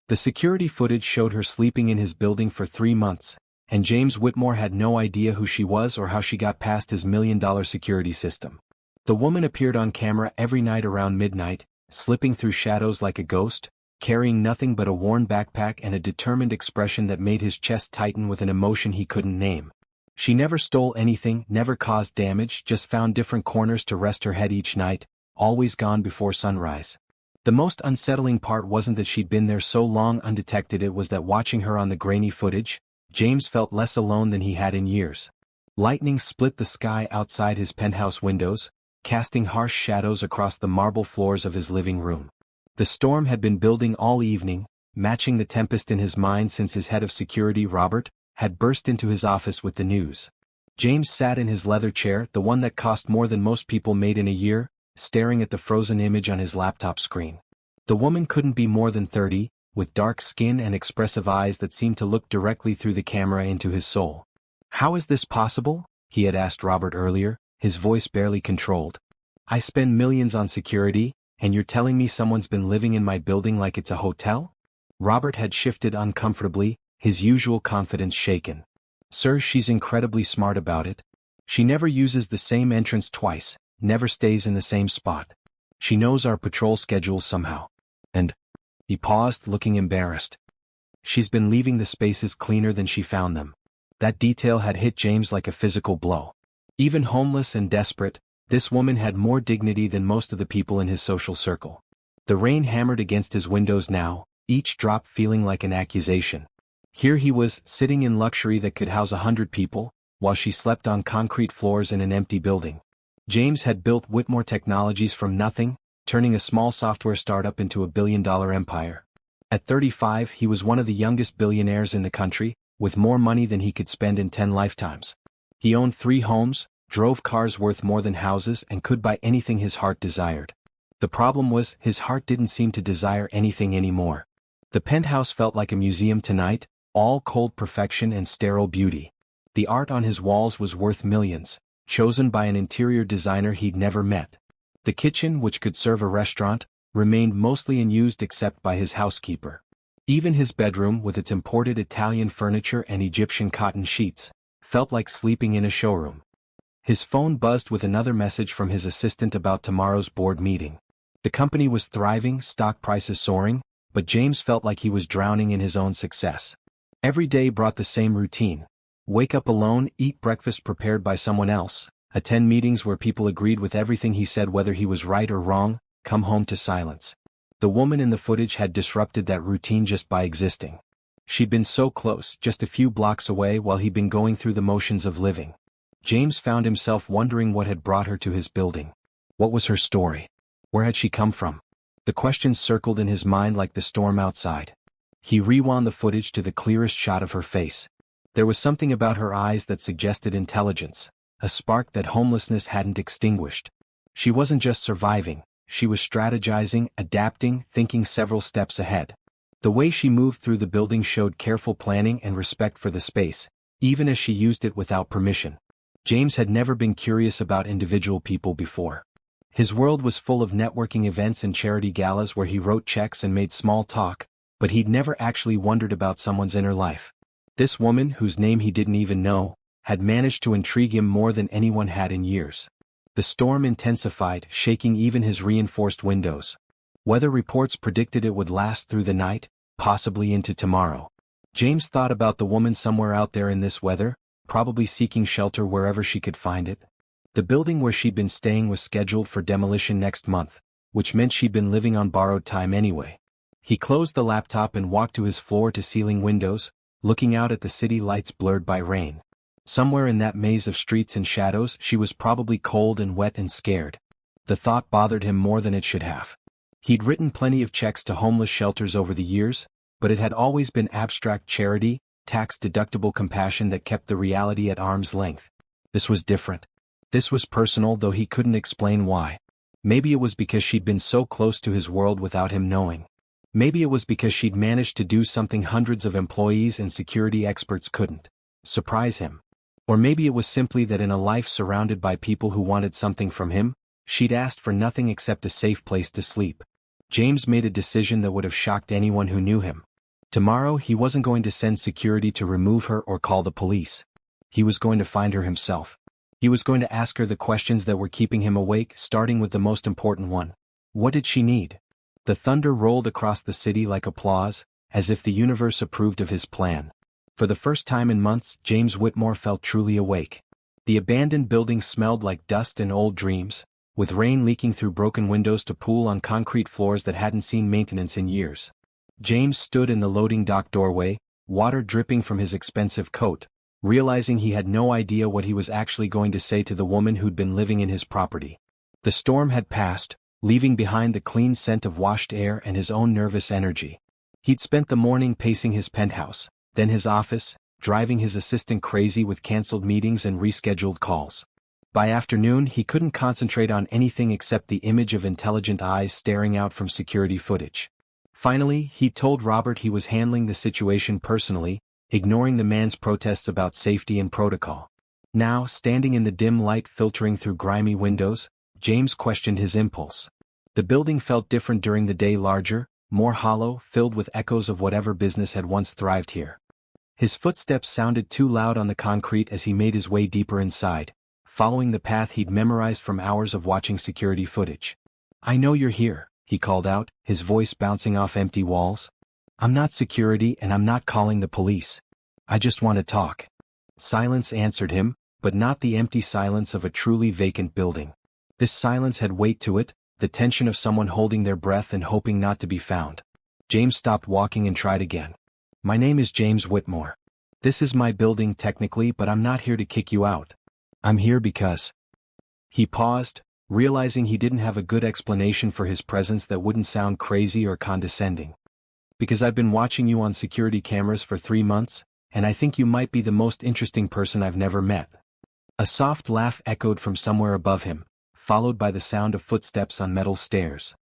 The security footage showed her sleeping in his building for 3 months, and James Whitmore had no idea who she was or how she got past his $1 million security system. The woman appeared on camera every night around midnight, slipping through shadows like a ghost, carrying nothing but a worn backpack and a determined expression that made his chest tighten with an emotion he couldn't name. She never stole anything, never caused damage, just found different corners to rest her head each night, always gone before sunrise. The most unsettling part wasn't that she'd been there so long undetected, it was that watching her on the grainy footage, James felt less alone than he had in years. Lightning split the sky outside his penthouse windows, casting harsh shadows across the marble floors of his living room. The storm had been building all evening, matching the tempest in his mind since his head of security, Robert, had burst into his office with the news. James sat in his leather chair, the one that cost more than most people made in a year, staring at the frozen image on his laptop screen. The woman couldn't be more than 30, with dark skin and expressive eyes that seemed to look directly through the camera into his soul. "How is this possible?" he had asked Robert earlier, his voice barely controlled. "I spend millions on security, and you're telling me someone's been living in my building like it's a hotel?" Robert had shifted uncomfortably, his usual confidence shaken. "Sir, she's incredibly smart about it. She never uses the same entrance twice, never stays in the same spot. She knows our patrol schedules somehow. And..." He paused, looking embarrassed. "She's been leaving the spaces cleaner than she found them." That detail had hit James like a physical blow. Even homeless and desperate, this woman had more dignity than most of the people in his social circle. The rain hammered against his windows now, each drop feeling like an accusation. Here he was, sitting in luxury that could house 100 people, while she slept on concrete floors in an empty building. James had built Whitmore Technologies from nothing, turning a small software startup into a billion-dollar empire. At 35, he was one of the youngest billionaires in the country, with more money than he could spend in 10 lifetimes. He owned 3 homes, drove cars worth more than houses, and could buy anything his heart desired. The problem was, his heart didn't seem to desire anything anymore. The penthouse felt like a museum tonight, all cold perfection and sterile beauty. The art on his walls was worth millions, chosen by an interior designer he'd never met. The kitchen, which could serve a restaurant, remained mostly unused except by his housekeeper. Even his bedroom, with its imported Italian furniture and Egyptian cotton sheets, felt like sleeping in a showroom. His phone buzzed with another message from his assistant about tomorrow's board meeting. The company was thriving, stock prices soaring, but James felt like he was drowning in his own success. Every day brought the same routine. Wake up alone, eat breakfast prepared by someone else, attend meetings where people agreed with everything he said whether he was right or wrong, come home to silence. The woman in the footage had disrupted that routine just by existing. She'd been so close, just a few blocks away, while he'd been going through the motions of living. James found himself wondering what had brought her to his building. What was her story? Where had she come from? The questions circled in his mind like the storm outside. He rewound the footage to the clearest shot of her face. There was something about her eyes that suggested intelligence, a spark that homelessness hadn't extinguished. She wasn't just surviving, she was strategizing, adapting, thinking several steps ahead. The way she moved through the building showed careful planning and respect for the space, even as she used it without permission. James had never been curious about individual people before. His world was full of networking events and charity galas where he wrote checks and made small talk, but he'd never actually wondered about someone's inner life. This woman, whose name he didn't even know, had managed to intrigue him more than anyone had in years. The storm intensified, shaking even his reinforced windows. Weather reports predicted it would last through the night, possibly into tomorrow. James thought about the woman somewhere out there in this weather, probably seeking shelter wherever she could find it. The building where she'd been staying was scheduled for demolition next month, which meant she'd been living on borrowed time anyway. He closed the laptop and walked to his floor-to-ceiling windows, looking out at the city lights blurred by rain. Somewhere in that maze of streets and shadows, she was probably cold and wet and scared. The thought bothered him more than it should have. He'd written plenty of checks to homeless shelters over the years, but it had always been abstract charity, tax-deductible compassion that kept the reality at arm's length. This was different. This was personal, though he couldn't explain why. Maybe it was because she'd been so close to his world without him knowing. Maybe it was because she'd managed to do something hundreds of employees and security experts couldn't: surprise him. Or maybe it was simply that in a life surrounded by people who wanted something from him, she'd asked for nothing except a safe place to sleep. James made a decision that would have shocked anyone who knew him. Tomorrow he wasn't going to send security to remove her or call the police. He was going to find her himself. He was going to ask her the questions that were keeping him awake, starting with the most important one. What did she need? The thunder rolled across the city like applause, as if the universe approved of his plan. For the first time in months, James Whitmore felt truly awake. The abandoned building smelled like dust and old dreams, with rain leaking through broken windows to pool on concrete floors that hadn't seen maintenance in years. James stood in the loading dock doorway, water dripping from his expensive coat, realizing he had no idea what he was actually going to say to the woman who'd been living in his property. The storm had passed, leaving behind the clean scent of washed air and his own nervous energy. He'd spent the morning pacing his penthouse, then his office, driving his assistant crazy with canceled meetings and rescheduled calls. By afternoon he couldn't concentrate on anything except the image of intelligent eyes staring out from security footage. Finally, he told Robert he was handling the situation personally, ignoring the man's protests about safety and protocol. Now, standing in the dim light filtering through grimy windows, James questioned his impulse. The building felt different during the day, larger, more hollow, filled with echoes of whatever business had once thrived here. His footsteps sounded too loud on the concrete as he made his way deeper inside, following the path he'd memorized from hours of watching security footage. "I know you're here," he called out, his voice bouncing off empty walls. "I'm not security and I'm not calling the police. I just want to talk." Silence answered him, but not the empty silence of a truly vacant building. This silence had weight to it, the tension of someone holding their breath and hoping not to be found. James stopped walking and tried again. "My name is James Whitmore. This is my building technically, but I'm not here to kick you out. I'm here because..." He paused, realizing he didn't have a good explanation for his presence that wouldn't sound crazy or condescending. "Because I've been watching you on security cameras for 3 months, and I think you might be the most interesting person I've never met." A soft laugh echoed from somewhere above him, followed by the sound of footsteps on metal stairs.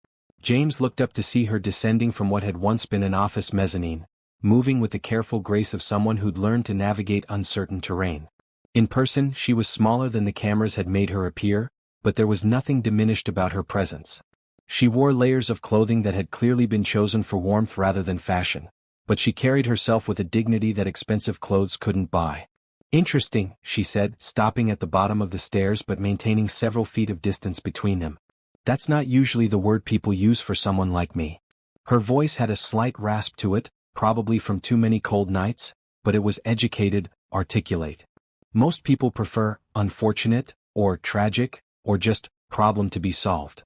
James looked up to see her descending from what had once been an office mezzanine, moving with the careful grace of someone who'd learned to navigate uncertain terrain. In person, she was smaller than the cameras had made her appear, but there was nothing diminished about her presence. She wore layers of clothing that had clearly been chosen for warmth rather than fashion, but she carried herself with a dignity that expensive clothes couldn't buy. "Interesting," she said, stopping at the bottom of the stairs but maintaining several feet of distance between them. "That's not usually the word people use for someone like me." Her voice had a slight rasp to it, probably from too many cold nights, but it was educated, articulate. Most people prefer unfortunate, or tragic, or just problem to be solved.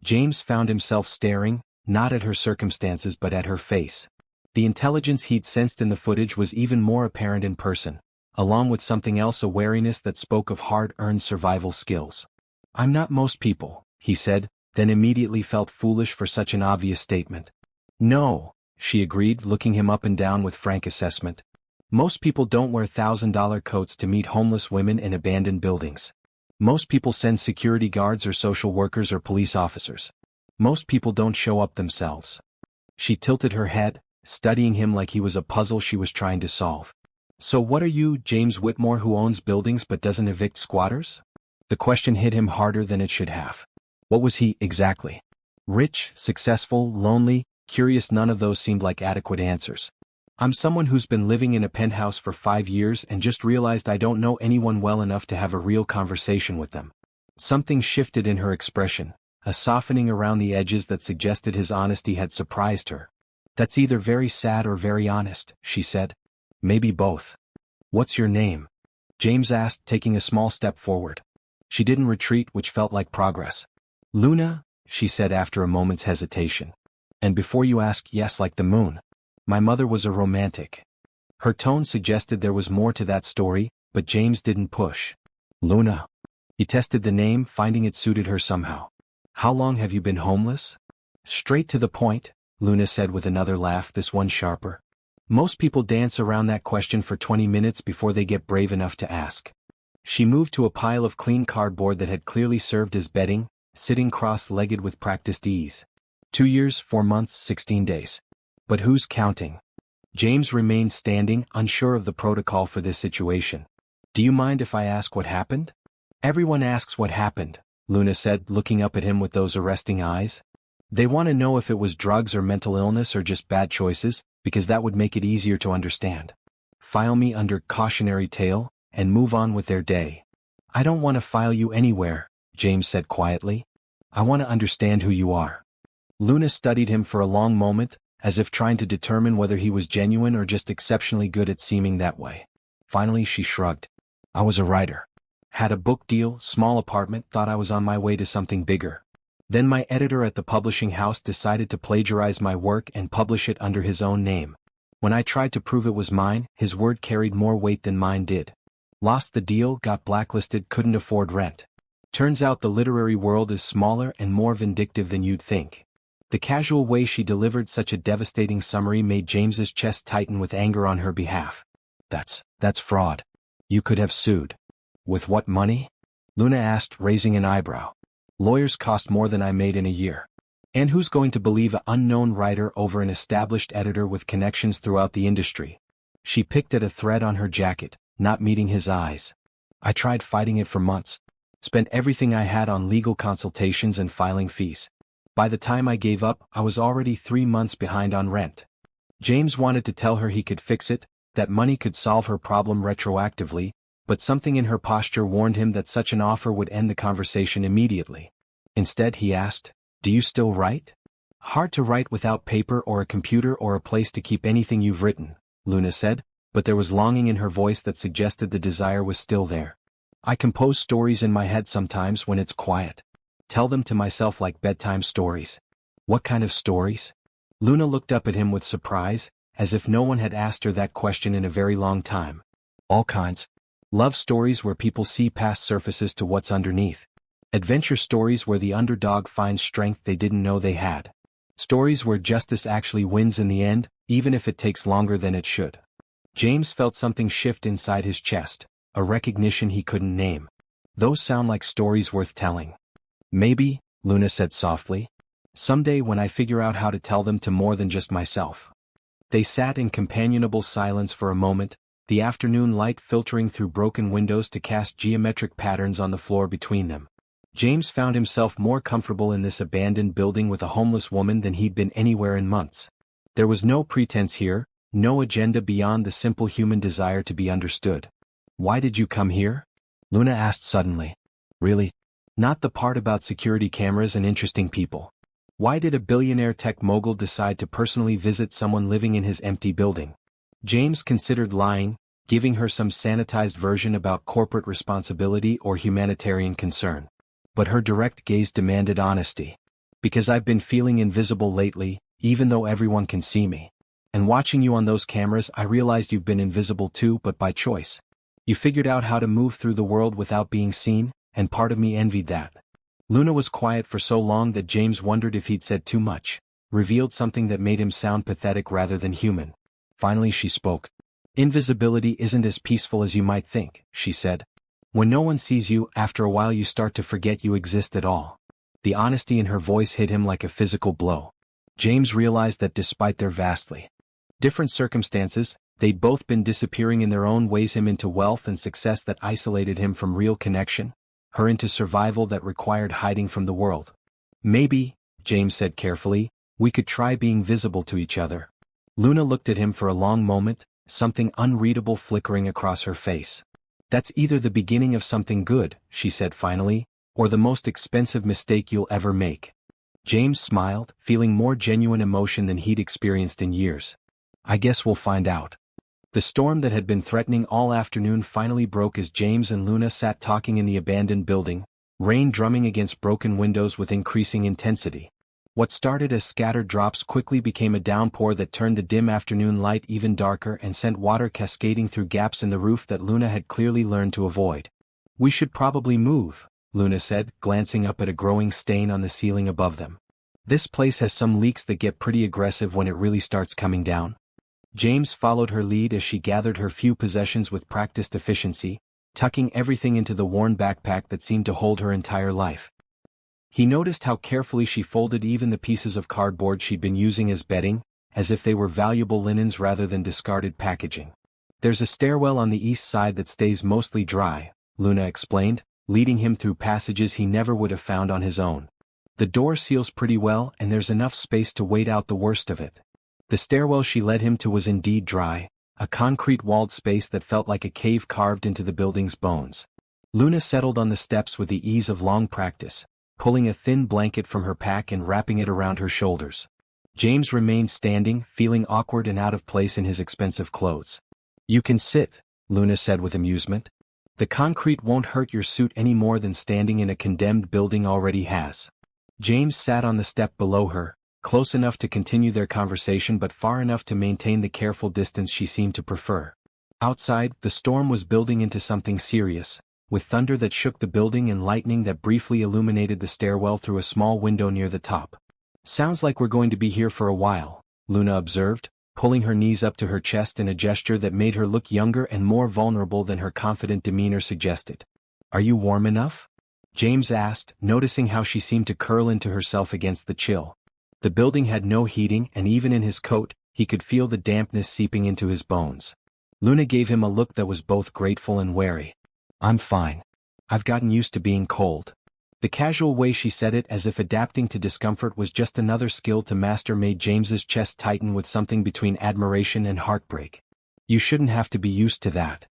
James found himself staring, not at her circumstances but at her face. The intelligence he'd sensed in the footage was even more apparent in person, along with something else, a wariness that spoke of hard-earned survival skills. "I'm not most people," he said, then immediately felt foolish for such an obvious statement. "No," she agreed, looking him up and down with frank assessment. "Most people don't wear $1,000 coats to meet homeless women in abandoned buildings. Most people send security guards or social workers or police officers. Most people don't show up themselves." She tilted her head, studying him like he was a puzzle she was trying to solve. "So what are you, James Whitmore, who owns buildings but doesn't evict squatters?" The question hit him harder than it should have. What was he, exactly? Rich, successful, lonely, curious? None of those seemed like adequate answers. "I'm someone who's been living in a penthouse for 5 years and just realized I don't know anyone well enough to have a real conversation with them." Something shifted in her expression, a softening around the edges that suggested his honesty had surprised her. "That's either very sad or very honest," she said. "Maybe both." "What's your name?" James asked, taking a small step forward. She didn't retreat, which felt like progress. "Luna," she said after a moment's hesitation. "And before you ask, yes, like the moon. My mother was a romantic." Her tone suggested there was more to that story, but James didn't push. "Luna." He tested the name, finding it suited her somehow. "How long have you been homeless?" "Straight to the point," Luna said with another laugh, this one sharper. "Most people dance around that question for 20 minutes before they get brave enough to ask." She moved to a pile of clean cardboard that had clearly served as bedding, sitting cross-legged with practiced ease. 2 years, 4 months, 16 days. But who's counting? James remained standing, unsure of the protocol for this situation. "Do you mind if I ask what happened?" "Everyone asks what happened," Luna said, looking up at him with those arresting eyes. They want to know if it was drugs or mental illness or just bad choices, because that would make it easier to understand. File me under cautionary tale, and move on with their day. I don't want to file you anywhere, James said quietly. I want to understand who you are. Luna studied him for a long moment, as if trying to determine whether he was genuine or just exceptionally good at seeming that way. Finally she shrugged. I was a writer. Had a book deal, small apartment, thought I was on my way to something bigger. Then my editor at the publishing house decided to plagiarize my work and publish it under his own name. When I tried to prove it was mine, his word carried more weight than mine did. Lost the deal, got blacklisted, couldn't afford rent. Turns out the literary world is smaller and more vindictive than you'd think. The casual way she delivered such a devastating summary made James's chest tighten with anger on her behalf. That's fraud. You could have sued. With what money? Luna asked, raising an eyebrow. Lawyers cost more than I made in a year. And who's going to believe an unknown writer over an established editor with connections throughout the industry? She picked at a thread on her jacket, not meeting his eyes. I tried fighting it for months. Spent everything I had on legal consultations and filing fees. By the time I gave up, I was already 3 months behind on rent. James wanted to tell her he could fix it, that money could solve her problem retroactively, but something in her posture warned him that such an offer would end the conversation immediately. Instead he asked, Do you still write? Hard to write without paper or a computer or a place to keep anything you've written, Luna said, but there was longing in her voice that suggested the desire was still there. I compose stories in my head sometimes when it's quiet. Tell them to myself like bedtime stories. What kind of stories? Luna looked up at him with surprise, as if no one had asked her that question in a very long time. All kinds. Love stories where people see past surfaces to what's underneath. Adventure stories where the underdog finds strength they didn't know they had. Stories where justice actually wins in the end, even if it takes longer than it should. James felt something shift inside his chest, a recognition he couldn't name. Those sound like stories worth telling. Maybe, Luna said softly. Someday when I figure out how to tell them to more than just myself. They sat in companionable silence for a moment, the afternoon light filtering through broken windows to cast geometric patterns on the floor between them. James found himself more comfortable in this abandoned building with a homeless woman than he'd been anywhere in months. There was no pretense here, no agenda beyond the simple human desire to be understood. Why did you come here? Luna asked suddenly. Really? Not the part about security cameras and interesting people. Why did a billionaire tech mogul decide to personally visit someone living in his empty building? James considered lying, giving her some sanitized version about corporate responsibility or humanitarian concern. But her direct gaze demanded honesty. Because I've been feeling invisible lately, even though everyone can see me. And watching you on those cameras I realized you've been invisible too, but by choice. You figured out how to move through the world without being seen, and part of me envied that. Luna was quiet for so long that James wondered if he'd said too much, revealed something that made him sound pathetic rather than human. Finally she spoke. Invisibility isn't as peaceful as you might think, she said. When no one sees you, after a while you start to forget you exist at all. The honesty in her voice hit him like a physical blow. James realized that despite their vastly different circumstances, they'd both been disappearing in their own ways, him into wealth and success that isolated him from real connection, her into survival that required hiding from the world. Maybe, James said carefully, we could try being visible to each other. Luna looked at him for a long moment, something unreadable flickering across her face. That's either the beginning of something good, she said finally, or the most expensive mistake you'll ever make. James smiled, feeling more genuine emotion than he'd experienced in years. I guess we'll find out. The storm that had been threatening all afternoon finally broke as James and Luna sat talking in the abandoned building, rain drumming against broken windows with increasing intensity. What started as scattered drops quickly became a downpour that turned the dim afternoon light even darker and sent water cascading through gaps in the roof that Luna had clearly learned to avoid. We should probably move, Luna said, glancing up at a growing stain on the ceiling above them. This place has some leaks that get pretty aggressive when it really starts coming down. James followed her lead as she gathered her few possessions with practiced efficiency, tucking everything into the worn backpack that seemed to hold her entire life. He noticed how carefully she folded even the pieces of cardboard she'd been using as bedding, as if they were valuable linens rather than discarded packaging. There's a stairwell on the east side that stays mostly dry, Luna explained, leading him through passages he never would have found on his own. The door seals pretty well and there's enough space to wait out the worst of it. The stairwell she led him to was indeed dry, a concrete-walled space that felt like a cave carved into the building's bones. Luna settled on the steps with the ease of long practice, pulling a thin blanket from her pack and wrapping it around her shoulders. James remained standing, feeling awkward and out of place in his expensive clothes. "You can sit," Luna said with amusement. "The concrete won't hurt your suit any more than standing in a condemned building already has." James sat on the step below her, close enough to continue their conversation but far enough to maintain the careful distance she seemed to prefer. Outside, the storm was building into something serious, with thunder that shook the building and lightning that briefly illuminated the stairwell through a small window near the top. "Sounds like we're going to be here for a while," Luna observed, pulling her knees up to her chest in a gesture that made her look younger and more vulnerable than her confident demeanor suggested. "Are you warm enough?" James asked, noticing how she seemed to curl into herself against the chill. The building had no heating and even in his coat, he could feel the dampness seeping into his bones. Luna gave him a look that was both grateful and wary. "I'm fine. I've gotten used to being cold." The casual way she said it, as if adapting to discomfort was just another skill to master, made James's chest tighten with something between admiration and heartbreak. "You shouldn't have to be used to that."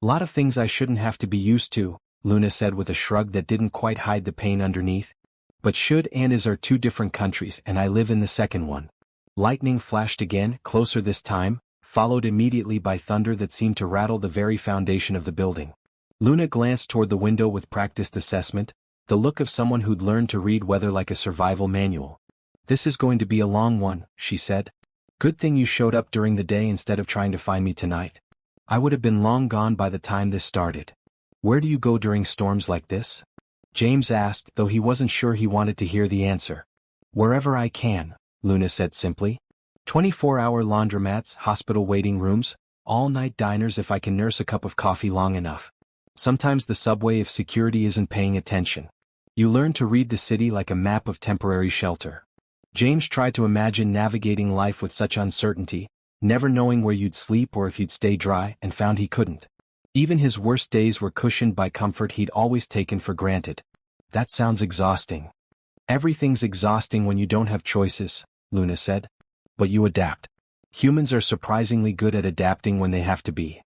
"Lot of things I shouldn't have to be used to," Luna said with a shrug that didn't quite hide the pain underneath. "But should and is are two different countries and I live in the second one." Lightning flashed again, closer this time, followed immediately by thunder that seemed to rattle the very foundation of the building. Luna glanced toward the window with practiced assessment, the look of someone who'd learned to read weather like a survival manual. "This is going to be a long one," she said. "Good thing you showed up during the day instead of trying to find me tonight. I would have been long gone by the time this started." "Where do you go during storms like this?" James asked, though he wasn't sure he wanted to hear the answer. "Wherever I can," Luna said simply. 24-hour laundromats, hospital waiting rooms, all-night diners if I can nurse a cup of coffee long enough. Sometimes the subway if security isn't paying attention. You learn to read the city like a map of temporary shelter. James tried to imagine navigating life with such uncertainty, never knowing where you'd sleep or if you'd stay dry, and found he couldn't. Even his worst days were cushioned by comfort he'd always taken for granted. "That sounds exhausting." "Everything's exhausting when you don't have choices," Luna said. "But you adapt. Humans are surprisingly good at adapting when they have to be."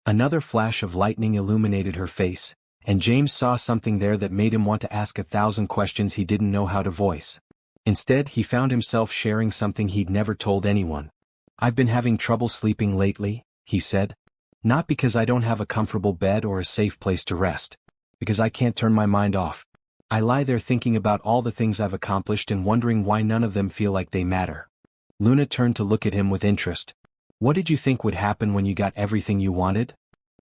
Another flash of lightning illuminated her face, and James saw something there that made him want to ask 1,000 questions he didn't know how to voice. Instead, he found himself sharing something he'd never told anyone. "I've been having trouble sleeping lately," he said. "Not because I don't have a comfortable bed or a safe place to rest. Because I can't turn my mind off. I lie there thinking about all the things I've accomplished and wondering why none of them feel like they matter." Luna turned to look at him with interest. "What did you think would happen when you got everything you wanted?"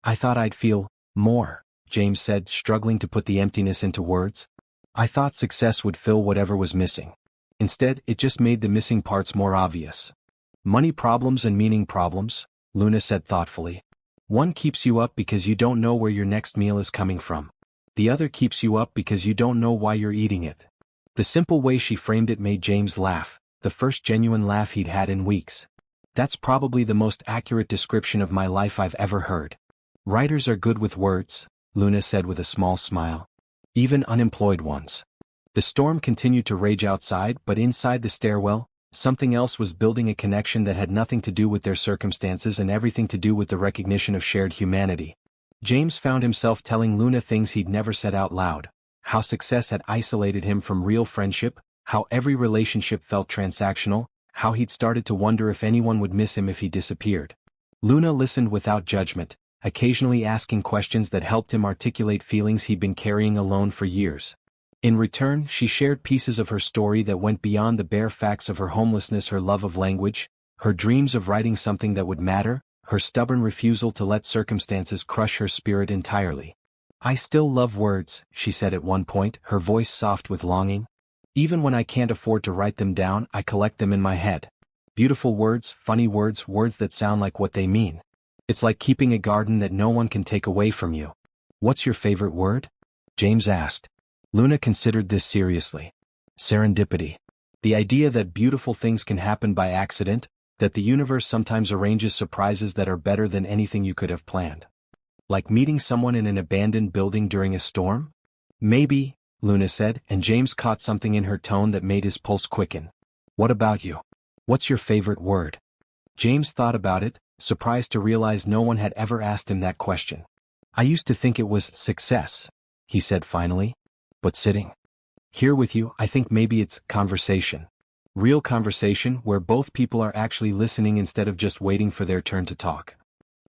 "I thought I'd feel more," James said, struggling to put the emptiness into words. "I thought success would fill whatever was missing. Instead, it just made the missing parts more obvious." "Money problems and meaning problems," Luna said thoughtfully. "One keeps you up because you don't know where your next meal is coming from. The other keeps you up because you don't know why you're eating it." The simple way she framed it made James laugh, the first genuine laugh he'd had in weeks. "That's probably the most accurate description of my life I've ever heard." "Writers are good with words," Luna said with a small smile. "Even unemployed ones." The storm continued to rage outside, but inside the stairwell, something else was building, a connection that had nothing to do with their circumstances and everything to do with the recognition of shared humanity. James found himself telling Luna things he'd never said out loud, how success had isolated him from real friendship, how every relationship felt transactional, how he'd started to wonder if anyone would miss him if he disappeared. Luna listened without judgment, occasionally asking questions that helped him articulate feelings he'd been carrying alone for years. In return, she shared pieces of her story that went beyond the bare facts of her homelessness, her love of language, her dreams of writing something that would matter, her stubborn refusal to let circumstances crush her spirit entirely. "I still love words," she said at one point, her voice soft with longing. "Even when I can't afford to write them down, I collect them in my head. Beautiful words, funny words, words that sound like what they mean. It's like keeping a garden that no one can take away from you." "What's your favorite word?" James asked. Luna considered this seriously. "Serendipity. The idea that beautiful things can happen by accident, that the universe sometimes arranges surprises that are better than anything you could have planned. Like meeting someone in an abandoned building during a storm?" "Maybe," Luna said, and James caught something in her tone that made his pulse quicken. What about you? What's your favorite word? James thought about it, surprised to realize no one had ever asked him that question. I used to think it was success, he said finally. But sitting here with you, I think maybe it's conversation. Real conversation where both people are actually listening instead of just waiting for their turn to talk.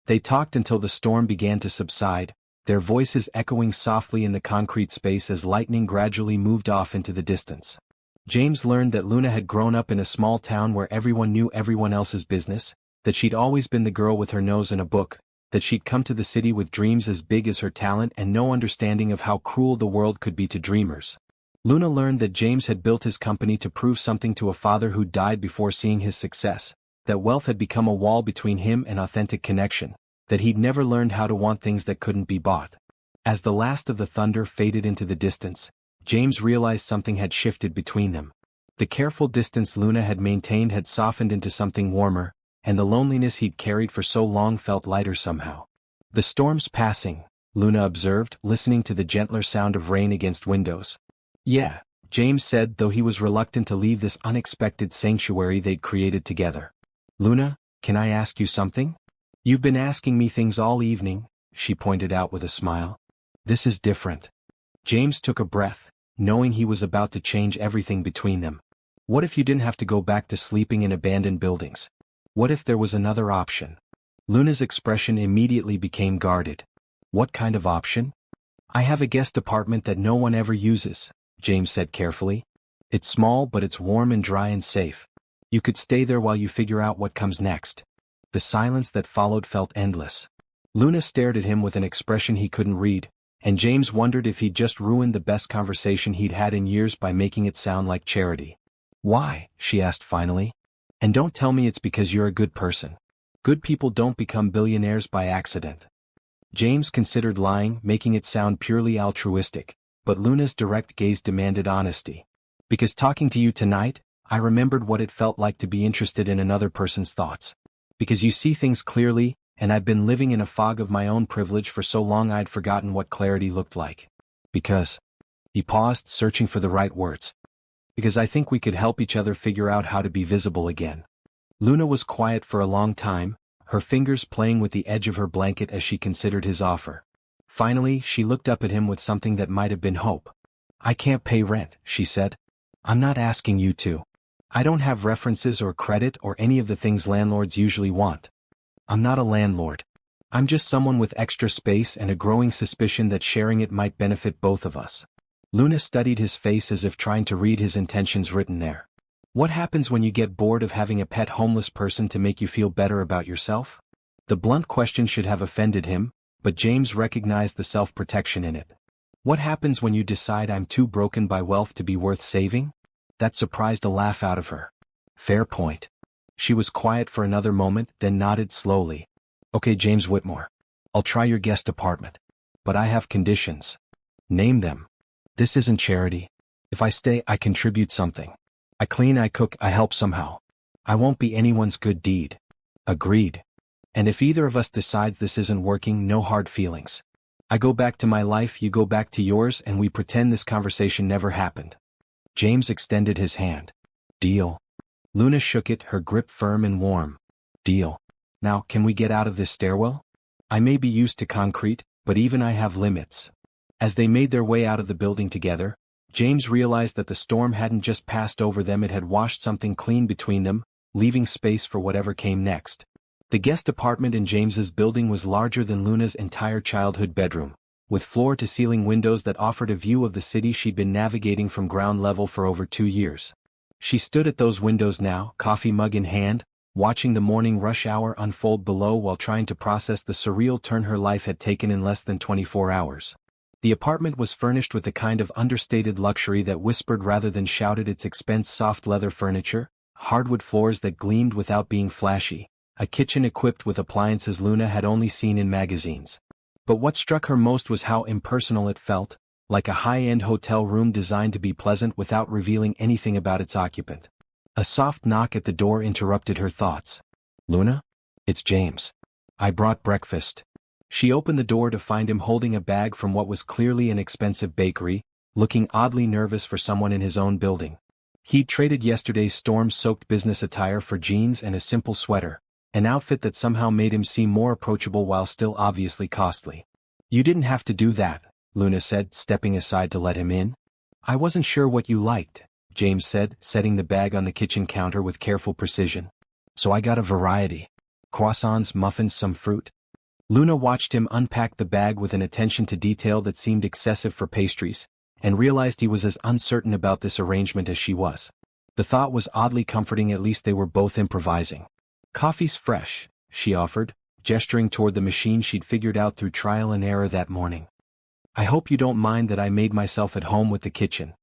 They talked until the storm began to subside, their voices echoing softly in the concrete space as lightning gradually moved off into the distance. James learned that Luna had grown up in a small town where everyone knew everyone else's business, that she'd always been the girl with her nose in a book, that she'd come to the city with dreams as big as her talent and no understanding of how cruel the world could be to dreamers. Luna learned that James had built his company to prove something to a father who died before seeing his success, that wealth had become a wall between him and authentic connection, that he'd never learned how to want things that couldn't be bought. As the last of the thunder faded into the distance, James realized something had shifted between them. The careful distance Luna had maintained had softened into something warmer, and the loneliness he'd carried for so long felt lighter somehow. The storm's passing, Luna observed, listening to the gentler sound of rain against windows. Yeah, James said, though he was reluctant to leave this unexpected sanctuary they'd created together. Luna, can I ask you something? You've been asking me things all evening, she pointed out with a smile. This is different. James took a breath, knowing he was about to change everything between them. What if you didn't have to go back to sleeping in abandoned buildings? What if there was another option? Luna's expression immediately became guarded. What kind of option? I have a guest apartment that no one ever uses, James said carefully. It's small but it's warm and dry and safe. You could stay there while you figure out what comes next. The silence that followed felt endless. Luna stared at him with an expression he couldn't read, and James wondered if he'd just ruined the best conversation he'd had in years by making it sound like charity. Why? She asked finally. And don't tell me it's because you're a good person. Good people don't become billionaires by accident. James considered lying, making it sound purely altruistic, but Luna's direct gaze demanded honesty. Because talking to you tonight, I remembered what it felt like to be interested in another person's thoughts. Because you see things clearly, and I've been living in a fog of my own privilege for so long I'd forgotten what clarity looked like. Because. He paused, searching for the right words. Because I think we could help each other figure out how to be visible again. Luna was quiet for a long time, her fingers playing with the edge of her blanket as she considered his offer. Finally, she looked up at him with something that might have been hope. I can't pay rent, she said. I'm not asking you to. I don't have references or credit or any of the things landlords usually want. I'm not a landlord. I'm just someone with extra space and a growing suspicion that sharing it might benefit both of us. Luna studied his face as if trying to read his intentions written there. What happens when you get bored of having a pet homeless person to make you feel better about yourself? The blunt question should have offended him, but James recognized the self-protection in it. What happens when you decide I'm too broken by wealth to be worth saving? That surprised a laugh out of her. Fair point. She was quiet for another moment, then nodded slowly. Okay, James Whitmore. I'll try your guest apartment. But I have conditions. Name them. This isn't charity. If I stay, I contribute something. I clean, I cook, I help somehow. I won't be anyone's good deed. Agreed. And if either of us decides this isn't working, no hard feelings. I go back to my life, you go back to yours, and we pretend this conversation never happened. James extended his hand. Deal. Luna shook it, her grip firm and warm. Deal. Now, can we get out of this stairwell? I may be used to concrete, but even I have limits. As they made their way out of the building together, James realized that the storm hadn't just passed over them, it had washed something clean between them, leaving space for whatever came next. The guest apartment in James's building was larger than Luna's entire childhood bedroom, with floor-to-ceiling windows that offered a view of the city she'd been navigating from ground level for over 2 years. She stood at those windows now, coffee mug in hand, watching the morning rush hour unfold below while trying to process the surreal turn her life had taken in less than 24 hours. The apartment was furnished with the kind of understated luxury that whispered rather than shouted its expense: soft leather furniture, hardwood floors that gleamed without being flashy, a kitchen equipped with appliances Luna had only seen in magazines. But what struck her most was how impersonal it felt, like a high-end hotel room designed to be pleasant without revealing anything about its occupant. A soft knock at the door interrupted her thoughts. Luna? It's James. I brought breakfast. She opened the door to find him holding a bag from what was clearly an expensive bakery, looking oddly nervous for someone in his own building. He'd traded yesterday's storm-soaked business attire for jeans and a simple sweater, an outfit that somehow made him seem more approachable while still obviously costly. "You didn't have to do that," Luna said, stepping aside to let him in. "I wasn't sure what you liked," James said, setting the bag on the kitchen counter with careful precision. "So I got a variety. Croissants, muffins, some fruit." Luna watched him unpack the bag with an attention to detail that seemed excessive for pastries, and realized he was as uncertain about this arrangement as she was. The thought was oddly comforting, at least they were both improvising. "Coffee's fresh," she offered, gesturing toward the machine she'd figured out through trial and error that morning. "I hope you don't mind that I made myself at home with the kitchen."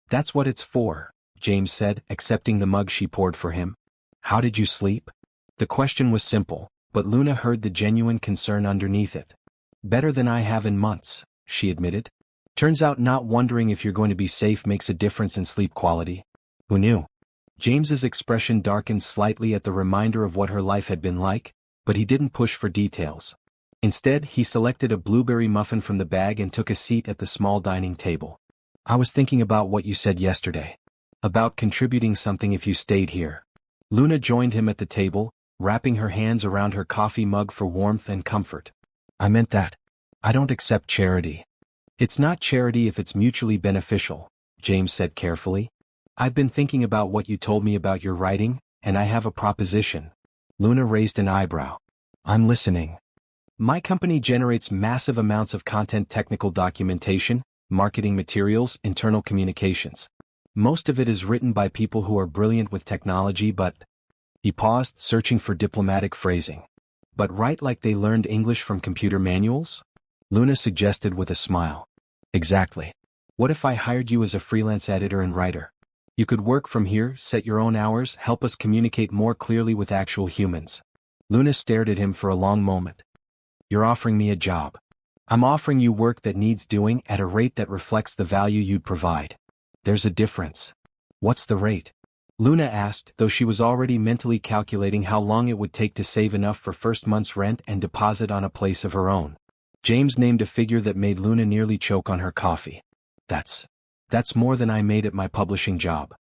"That's what it's for," James said, accepting the mug she poured for him. "How did you sleep?" The question was simple, but Luna heard the genuine concern underneath it. "Better than I have in months," she admitted. "Turns out not wondering if you're going to be safe makes a difference in sleep quality." "Who knew?" James's expression darkened slightly at the reminder of what her life had been like, but he didn't push for details. Instead, he selected a blueberry muffin from the bag and took a seat at the small dining table. "I was thinking about what you said yesterday. About contributing something if you stayed here." Luna joined him at the table, wrapping her hands around her coffee mug for warmth and comfort. "I meant that. I don't accept charity." "It's not charity if it's mutually beneficial," James said carefully. "I've been thinking about what you told me about your writing, and I have a proposition." Luna raised an eyebrow. "I'm listening." "My company generates massive amounts of content, technical documentation, marketing materials, internal communications. Most of it is written by people who are brilliant with technology but—" He paused, searching for diplomatic phrasing. "But write like they learned English from computer manuals?" Luna suggested with a smile. "Exactly. What if I hired you as a freelance editor and writer? You could work from here, set your own hours, help us communicate more clearly with actual humans." Luna stared at him for a long moment. "You're offering me a job." "I'm offering you work that needs doing at a rate that reflects the value you'd provide." "There's a difference." "What's the rate?" Luna asked, though she was already mentally calculating how long it would take to save enough for first month's rent and deposit on a place of her own. James named a figure that made Luna nearly choke on her coffee. That's more than I made at my publishing job."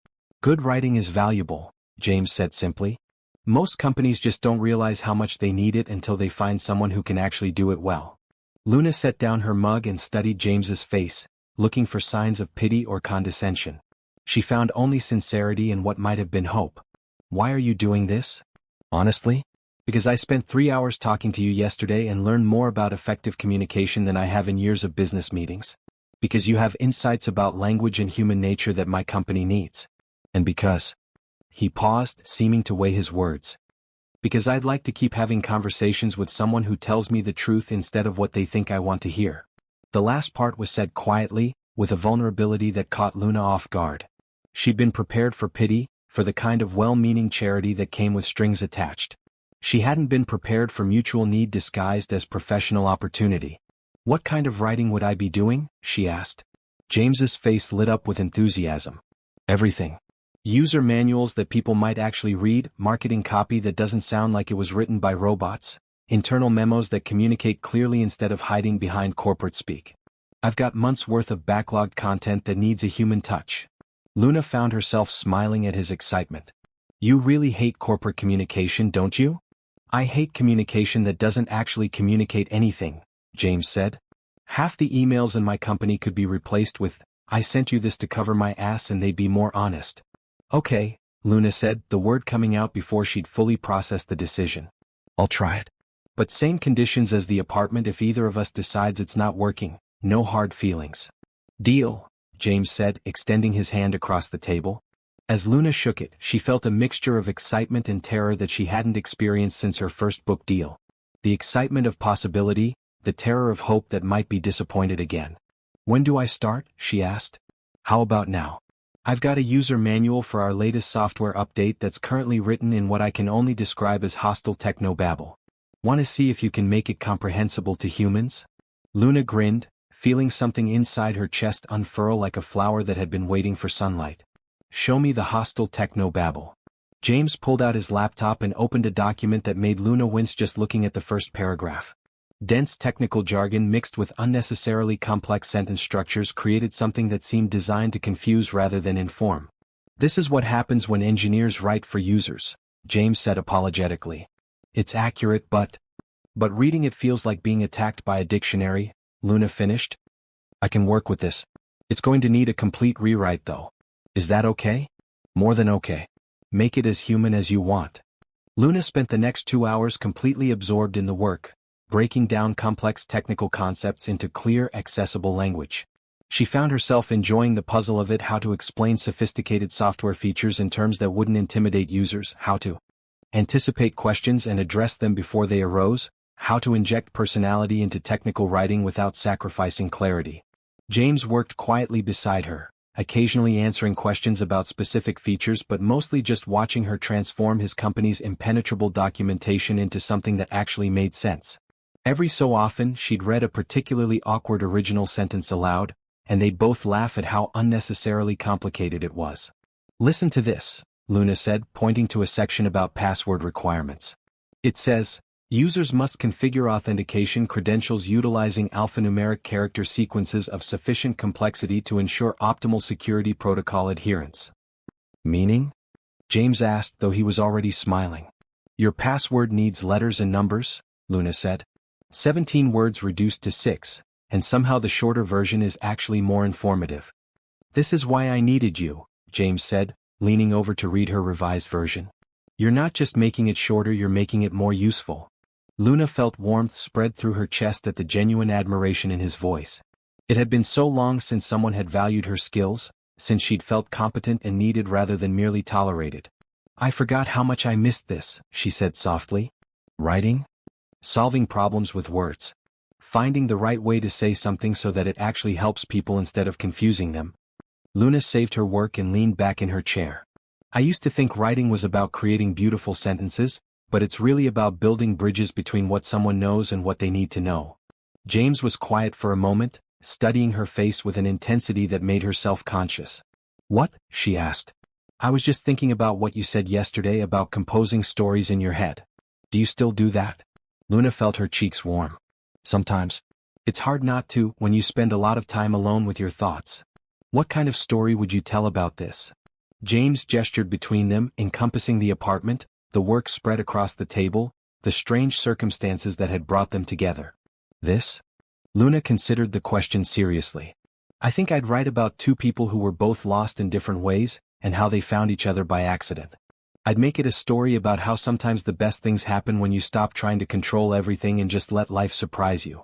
"Good writing is valuable," James said simply. "Most companies just don't realize how much they need it until they find someone who can actually do it well." Luna set down her mug and studied James's face, looking for signs of pity or condescension. She found only sincerity and what might have been hope. "Why are you doing this?" "Honestly? Because I spent 3 hours talking to you yesterday and learned more about effective communication than I have in years of business meetings. Because you have insights about language and human nature that my company needs. And because—" He paused, seeming to weigh his words. "Because I'd like to keep having conversations with someone who tells me the truth instead of what they think I want to hear." The last part was said quietly, with a vulnerability that caught Luna off guard. She'd been prepared for pity, for the kind of well-meaning charity that came with strings attached. She hadn't been prepared for mutual need disguised as professional opportunity. "What kind of writing would I be doing?" she asked. James's face lit up with enthusiasm. "Everything. User manuals that people might actually read, marketing copy that doesn't sound like it was written by robots, internal memos that communicate clearly instead of hiding behind corporate speak. I've got months' worth of backlogged content that needs a human touch." Luna found herself smiling at his excitement. "You really hate corporate communication, don't you?" "I hate communication that doesn't actually communicate anything," James said. "Half the emails in my company could be replaced with, 'I sent you this to cover my ass,' and they'd be more honest." "Okay," Luna said, the word coming out before she'd fully processed the decision. "I'll try it. But same conditions as the apartment if either of us decides it's not working, no hard feelings." "Deal," James said, extending his hand across the table. As Luna shook it, she felt a mixture of excitement and terror that she hadn't experienced since her first book deal. The excitement of possibility, the terror of hope that might be disappointed again. "When do I start?" she asked. "How about now? I've got a user manual for our latest software update that's currently written in what I can only describe as hostile technobabble. Want to see if you can make it comprehensible to humans?" Luna grinned, feeling something inside her chest unfurl like a flower that had been waiting for sunlight. "Show me the hostile technobabble." James pulled out his laptop and opened a document that made Luna wince just looking at the first paragraph. Dense technical jargon mixed with unnecessarily complex sentence structures created something that seemed designed to confuse rather than inform. "This is what happens when engineers write for users," James said apologetically. "It's accurate but reading it feels like being attacked by a dictionary," Luna finished. "I can work with this. It's going to need a complete rewrite though. Is that okay?" "More than okay. Make it as human as you want." Luna spent the next 2 hours completely absorbed in the work, breaking down complex technical concepts into clear, accessible language. She found herself enjoying the puzzle of it: how to explain sophisticated software features in terms that wouldn't intimidate users, how to anticipate questions and address them before they arose, how to inject personality into technical writing without sacrificing clarity. James worked quietly beside her, occasionally answering questions about specific features but mostly just watching her transform his company's impenetrable documentation into something that actually made sense. Every so often she'd read a particularly awkward original sentence aloud, and they'd both laugh at how unnecessarily complicated it was. "Listen to this," Luna said, pointing to a section about password requirements. "It says, users must configure authentication credentials utilizing alphanumeric character sequences of sufficient complexity to ensure optimal security protocol adherence." "Meaning?" James asked, though he was already smiling. "Your password needs letters and numbers," Luna said. 17 words reduced to 6, and somehow the shorter version is actually more informative. "This is why I needed you," James said, leaning over to read her revised version. "You're not just making it shorter, you're making it more useful." Luna felt warmth spread through her chest at the genuine admiration in his voice. It had been so long since someone had valued her skills, since she'd felt competent and needed rather than merely tolerated. "I forgot how much I missed this," she said softly. "Writing? Solving problems with words. Finding the right way to say something so that it actually helps people instead of confusing them." Luna saved her work and leaned back in her chair. "I used to think writing was about creating beautiful sentences, but it's really about building bridges between what someone knows and what they need to know." James was quiet for a moment, studying her face with an intensity that made her self-conscious. "What?" she asked. "I was just thinking about what you said yesterday about composing stories in your head. Do you still do that?" Luna felt her cheeks warm. "Sometimes. It's hard not to when you spend a lot of time alone with your thoughts." "What kind of story would you tell about this?" James gestured between them, encompassing the apartment, the work spread across the table, the strange circumstances that had brought them together. "This?" Luna considered the question seriously. "I think I'd write about two people who were both lost in different ways, and how they found each other by accident. I'd make it a story about how sometimes the best things happen when you stop trying to control everything and just let life surprise you."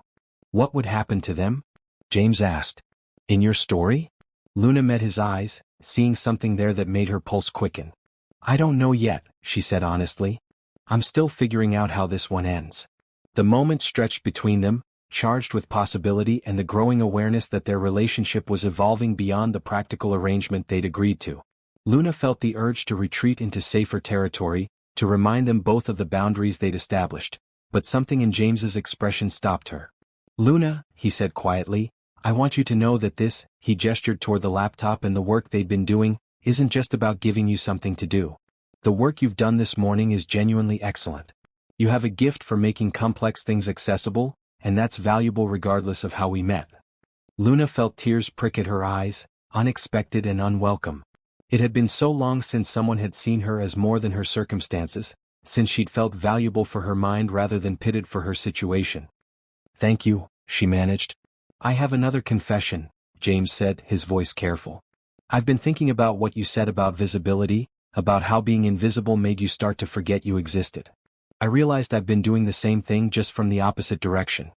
"What would happen to them?" James asked. "In your story?" Luna met his eyes, seeing something there that made her pulse quicken. "I don't know yet," she said honestly. "I'm still figuring out how this one ends." The moment stretched between them, charged with possibility and the growing awareness that their relationship was evolving beyond the practical arrangement they'd agreed to. Luna felt the urge to retreat into safer territory, to remind them both of the boundaries they'd established, but something in James's expression stopped her. "Luna," he said quietly, "I want you to know that this," he gestured toward the laptop and the work they'd been doing, "isn't just about giving you something to do. The work you've done this morning is genuinely excellent. You have a gift for making complex things accessible, and that's valuable regardless of how we met." Luna felt tears prick at her eyes, unexpected and unwelcome. It had been so long since someone had seen her as more than her circumstances, since she'd felt valuable for her mind rather than pitted for her situation. "Thank you," she managed. "I have another confession," James said, his voice careful. "I've been thinking about what you said about visibility, about how being invisible made you start to forget you existed. I realized I've been doing the same thing just from the opposite direction.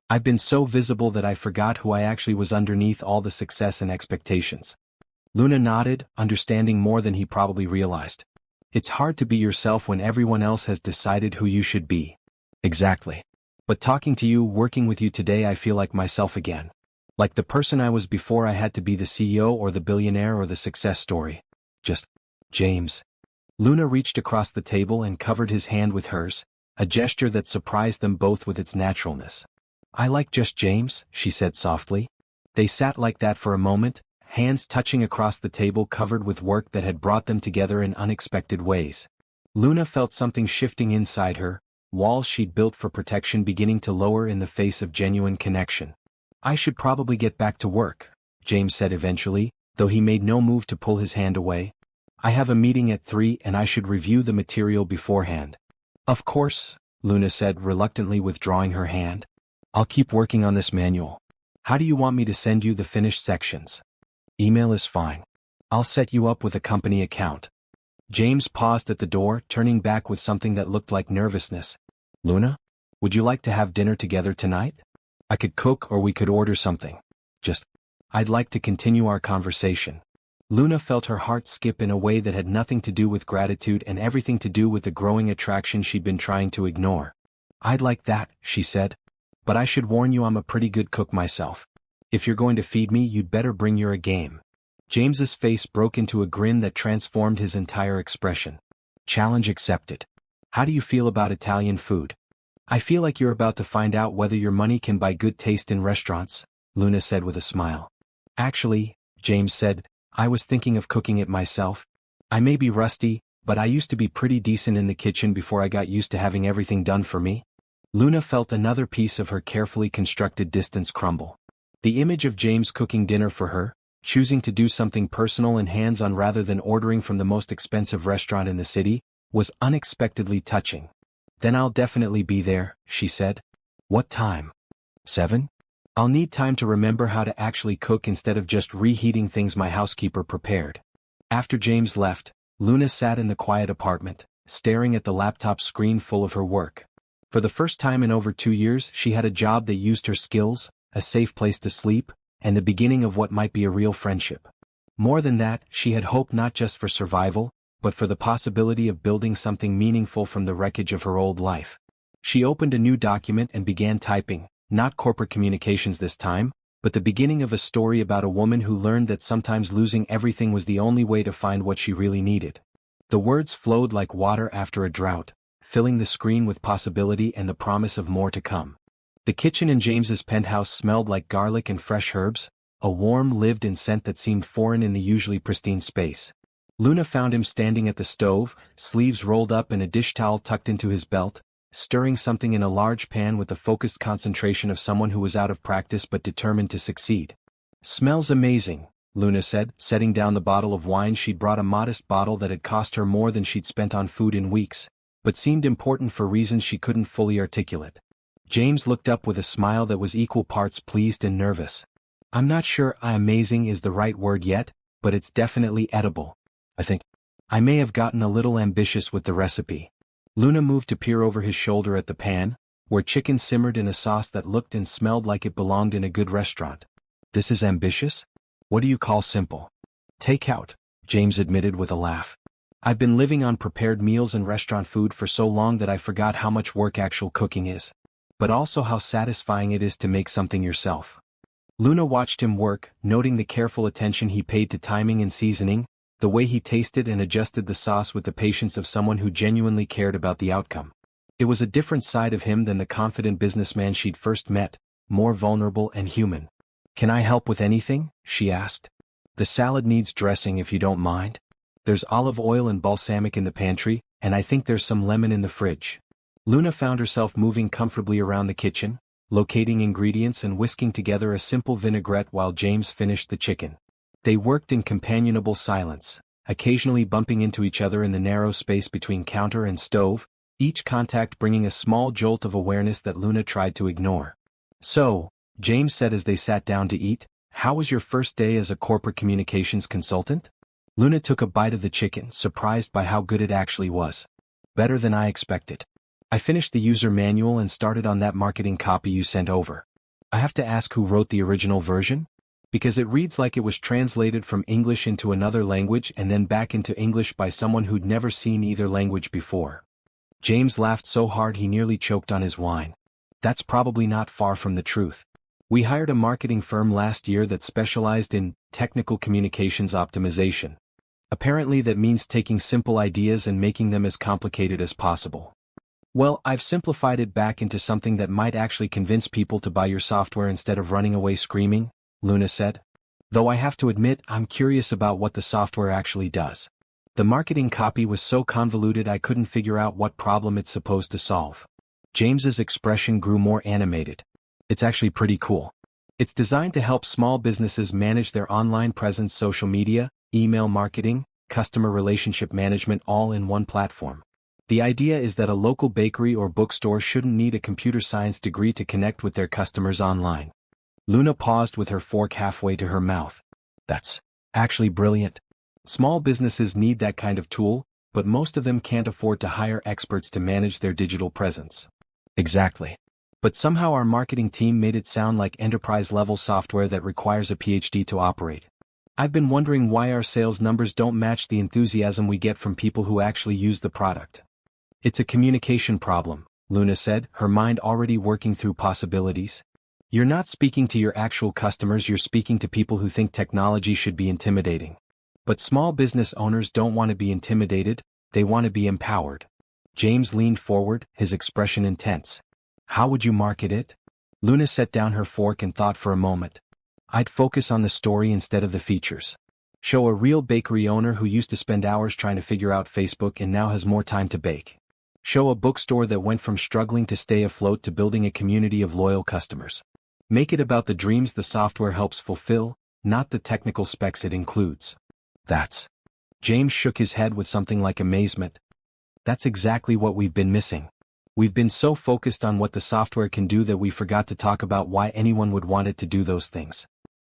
I've been so visible that I forgot who I actually was underneath all the success and expectations." Luna nodded, understanding more than he probably realized. "It's hard to be yourself when everyone else has decided who you should be." "Exactly. But talking to you, working with you today, I feel like myself again. Like the person I was before I had to be the CEO or the billionaire or the success story. Just James." Luna reached across the table and covered his hand with hers, a gesture that surprised them both with its naturalness. "I like just James," she said softly. They sat like that for a moment, hands touching across the table covered with work that had brought them together in unexpected ways. Luna felt something shifting inside her, walls she'd built for protection beginning to lower in the face of genuine connection. "I should probably get back to work," James said eventually, though he made no move to pull his hand away. "I have a meeting at 3 and I should review the material beforehand." "Of course," Luna said, reluctantly withdrawing her hand. "I'll keep working on this manual. How do you want me to send you the finished sections?" "Email is fine. I'll set you up with a company account." James paused at the door, turning back with something that looked like nervousness. "Luna? Would you like to have dinner together tonight? I could cook or we could order something. I'd like to continue our conversation." Luna felt her heart skip in a way that had nothing to do with gratitude and everything to do with the growing attraction she'd been trying to ignore. "I'd like that," she said. "But I should warn you I'm a pretty good cook myself. If you're going to feed me, you'd better bring your A game." James's face broke into a grin that transformed his entire expression. "Challenge accepted. How do you feel about Italian food?" "I feel like you're about to find out whether your money can buy good taste in restaurants," Luna said with a smile. "Actually," James said, "I was thinking of cooking it myself. I may be rusty, but I used to be pretty decent in the kitchen before I got used to having everything done for me." Luna felt another piece of her carefully constructed distance crumble. The image of James cooking dinner for her, choosing to do something personal and hands-on rather than ordering from the most expensive restaurant in the city, was unexpectedly touching. "Then I'll definitely be there," she said. "What time? 7? I'll need time to remember how to actually cook instead of just reheating things my housekeeper prepared." After James left, Luna sat in the quiet apartment, staring at the laptop screen full of her work. For the first time in over 2 years, she had a job that used her skills, a safe place to sleep, and the beginning of what might be a real friendship. More than that, she had hope not just for survival, but for the possibility of building something meaningful from the wreckage of her old life. She opened a new document and began typing, not corporate communications this time, but the beginning of a story about a woman who learned that sometimes losing everything was the only way to find what she really needed. The words flowed like water after a drought, filling the screen with possibility and the promise of more to come. The kitchen in James's penthouse smelled like garlic and fresh herbs, a warm lived-in scent that seemed foreign in the usually pristine space. Luna found him standing at the stove, sleeves rolled up and a dish towel tucked into his belt, stirring something in a large pan with the focused concentration of someone who was out of practice but determined to succeed. "Smells amazing," Luna said, setting down the bottle of wine she'd brought, a modest bottle that had cost her more than she'd spent on food in weeks, but seemed important for reasons she couldn't fully articulate. James looked up with a smile that was equal parts pleased and nervous. "I'm not sure amazing is the right word yet, but it's definitely edible. I think I may have gotten a little ambitious with the recipe." Luna moved to peer over his shoulder at the pan, where chicken simmered in a sauce that looked and smelled like it belonged in a good restaurant. "This is ambitious? What do you call simple?" "Takeout," James admitted with a laugh. "I've been living on prepared meals and restaurant food for so long that I forgot how much work actual cooking is. But also how satisfying it is to make something yourself." Luna watched him work, noting the careful attention he paid to timing and seasoning, the way he tasted and adjusted the sauce with the patience of someone who genuinely cared about the outcome. It was a different side of him than the confident businessman she'd first met, more vulnerable and human. "Can I help with anything?" she asked. "The salad needs dressing if you don't mind. There's olive oil and balsamic in the pantry, and I think there's some lemon in the fridge." Luna found herself moving comfortably around the kitchen, locating ingredients and whisking together a simple vinaigrette while James finished the chicken. They worked in companionable silence, occasionally bumping into each other in the narrow space between counter and stove, each contact bringing a small jolt of awareness that Luna tried to ignore. "So," James said as they sat down to eat, "how was your first day as a corporate communications consultant?" Luna took a bite of the chicken, surprised by how good it actually was. "Better than I expected. I finished the user manual and started on that marketing copy you sent over. I have to ask who wrote the original version? Because it reads like it was translated from English into another language and then back into English by someone who'd never seen either language before." James laughed so hard he nearly choked on his wine. "That's probably not far from the truth. We hired a marketing firm last year that specialized in technical communications optimization. Apparently that means taking simple ideas and making them as complicated as possible. Well, I've simplified it back into something that might actually convince people to buy your software instead of running away screaming," Luna said. "Though I have to admit I'm curious about what the software actually does. The marketing copy was so convoluted I couldn't figure out what problem it's supposed to solve." James's expression grew more animated. It's actually pretty cool. It's designed to help small businesses manage their online presence, social media, email marketing, customer relationship management all in one platform. The idea is that a local bakery or bookstore shouldn't need a computer science degree to connect with their customers online. Luna paused with her fork halfway to her mouth. That's actually brilliant. Small businesses need that kind of tool, but most of them can't afford to hire experts to manage their digital presence. Exactly. But somehow our marketing team made it sound like enterprise-level software that requires a PhD to operate. I've been wondering why our sales numbers don't match the enthusiasm we get from people who actually use the product. It's a communication problem, Luna said, her mind already working through possibilities. You're not speaking to your actual customers, you're speaking to people who think technology should be intimidating. But small business owners don't want to be intimidated, they want to be empowered. James leaned forward, his expression intense. How would you market it? Luna set down her fork and thought for a moment. I'd focus on the story instead of the features. Show a real bakery owner who used to spend hours trying to figure out Facebook and now has more time to bake. Show a bookstore that went from struggling to stay afloat to building a community of loyal customers. Make it about the dreams the software helps fulfill, not the technical specs it includes. That's. James shook his head with something like amazement. That's exactly what we've been missing. We've been so focused on what the software can do that we forgot to talk about why anyone would want it to do those things.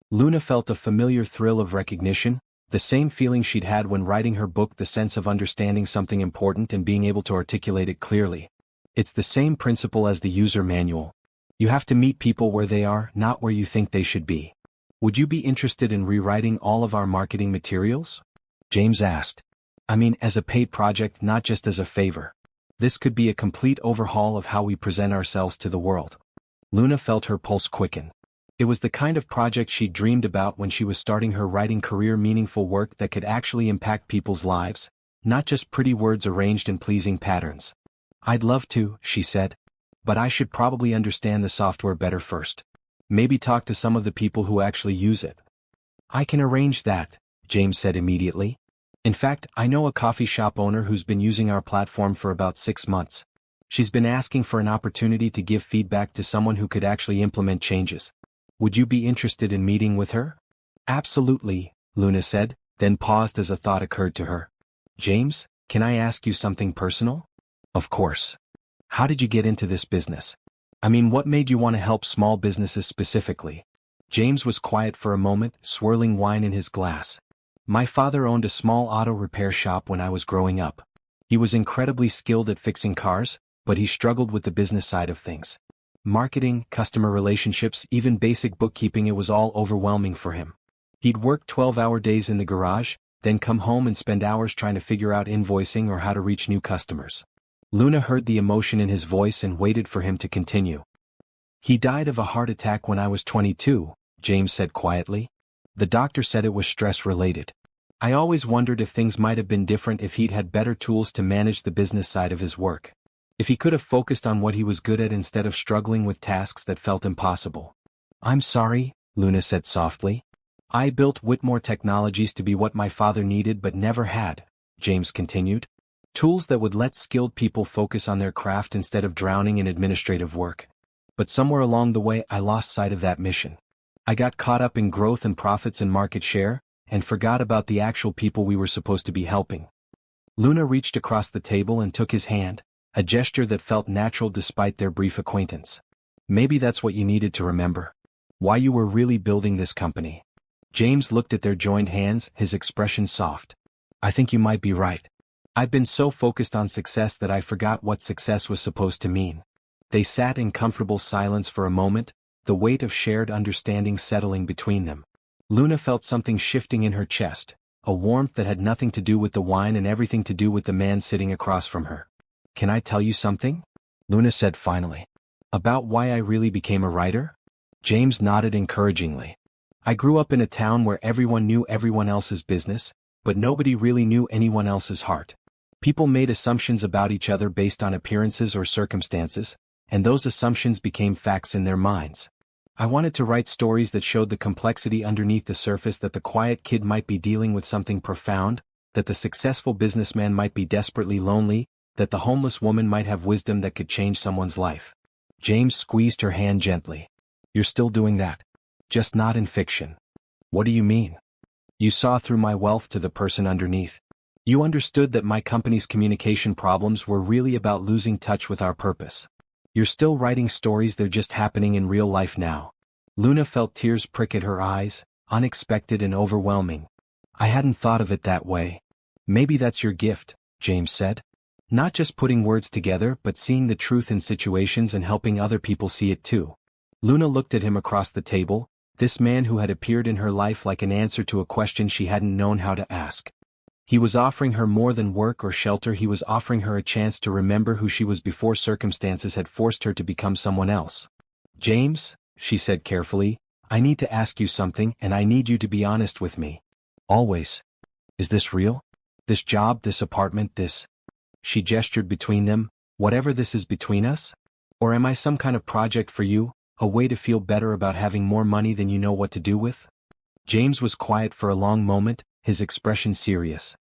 Luna felt a familiar thrill of recognition, the same feeling she'd had when writing her book, the sense of understanding something important and being able to articulate it clearly. It's the same principle as the user manual. You have to meet people where they are, not where you think they should be. Would you be interested in rewriting all of our marketing materials? James asked. I mean, as a paid project, not just as a favor. This could be a complete overhaul of how we present ourselves to the world. Luna felt her pulse quicken. It was the kind of project she dreamed about when she was starting her writing career, meaningful work that could actually impact people's lives, not just pretty words arranged in pleasing patterns. I'd love to, she said. But I should probably understand the software better first. Maybe talk to some of the people who actually use it. I can arrange that, James said immediately. In fact, I know a coffee shop owner who's been using our platform for about 6 months. She's been asking for an opportunity to give feedback to someone who could actually implement changes. Would you be interested in meeting with her? Absolutely, Luna said, then paused as a thought occurred to her. James, can I ask you something personal? Of course. How did you get into this business? I mean, what made you want to help small businesses specifically? James was quiet for a moment, swirling wine in his glass. My father owned a small auto repair shop when I was growing up. He was incredibly skilled at fixing cars, but he struggled with the business side of things. Marketing, customer relationships, even basic bookkeeping, it was all overwhelming for him. He'd work 12-hour days in the garage, then come home and spend hours trying to figure out invoicing or how to reach new customers. Luna heard the emotion in his voice and waited for him to continue. He died of a heart attack when I was 22, James said quietly. The doctor said it was stress-related. I always wondered if things might have been different if he'd had better tools to manage the business side of his work. If he could have focused on what he was good at instead of struggling with tasks that felt impossible. I'm sorry, Luna said softly. I built Whitmore Technologies to be what my father needed but never had, James continued. Tools that would let skilled people focus on their craft instead of drowning in administrative work. But somewhere along the way I lost sight of that mission. I got caught up in growth and profits and market share, and forgot about the actual people we were supposed to be helping. Luna reached across the table and took his hand, a gesture that felt natural despite their brief acquaintance. Maybe that's what you needed to remember. Why you were really building this company. James looked at their joined hands, his expression soft. I think you might be right. I've been so focused on success that I forgot what success was supposed to mean. They sat in comfortable silence for a moment, the weight of shared understanding settling between them. Luna felt something shifting in her chest, a warmth that had nothing to do with the wine and everything to do with the man sitting across from her. Can I tell you something? Luna said finally. About why I really became a writer? James nodded encouragingly. I grew up in a town where everyone knew everyone else's business, but nobody really knew anyone else's heart. People made assumptions about each other based on appearances or circumstances, and those assumptions became facts in their minds. I wanted to write stories that showed the complexity underneath the surface, that the quiet kid might be dealing with something profound, that the successful businessman might be desperately lonely, that the homeless woman might have wisdom that could change someone's life. James squeezed her hand gently. You're still doing that. Just not in fiction. What do you mean? You saw through my wealth to the person underneath. You understood that my company's communication problems were really about losing touch with our purpose. You're still writing stories, they're just happening in real life now. Luna felt tears prick at her eyes, unexpected and overwhelming. I hadn't thought of it that way. Maybe that's your gift, James said. Not just putting words together, but seeing the truth in situations and helping other people see it too. Luna looked at him across the table, this man who had appeared in her life like an answer to a question she hadn't known how to ask. He was offering her more than work or shelter, he was offering her a chance to remember who she was before circumstances had forced her to become someone else. James, she said carefully, I need to ask you something and I need you to be honest with me. Always. Is this real? This job, this apartment, this? She gestured between them, whatever this is between us? Or am I some kind of project for you, a way to feel better about having more money than you know what to do with? James was quiet for a long moment, his expression serious.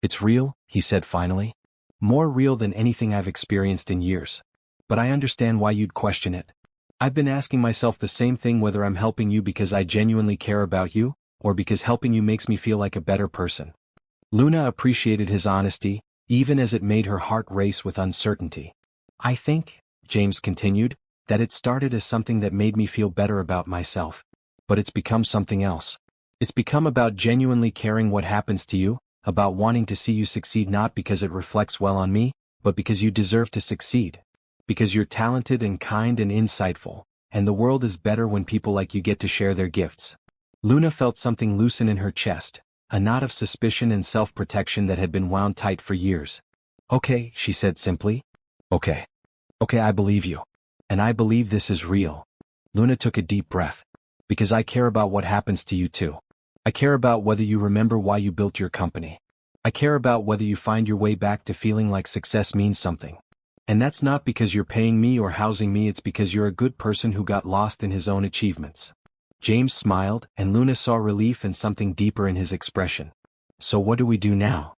It's real, he said finally. More real than anything I've experienced in years. But I understand why you'd question it. I've been asking myself the same thing, whether I'm helping you because I genuinely care about you, or because helping you makes me feel like a better person. Luna appreciated his honesty, even as it made her heart race with uncertainty. I think, James continued, that it started as something that made me feel better about myself. But it's become something else. It's become about genuinely caring what happens to you, about wanting to see you succeed, not because it reflects well on me, but because you deserve to succeed. Because you're talented and kind and insightful, and the world is better when people like you get to share their gifts. Luna felt something loosen in her chest, a knot of suspicion and self-protection that had been wound tight for years. Okay, she said simply. Okay. Okay, I believe you. And I believe this is real. Luna took a deep breath. Because I care about what happens to you too. I care about whether you remember why you built your company. I care about whether you find your way back to feeling like success means something. And that's not because you're paying me or housing me, it's because you're a good person who got lost in his own achievements. James smiled, and Luna saw relief and something deeper in his expression. So what do we do now?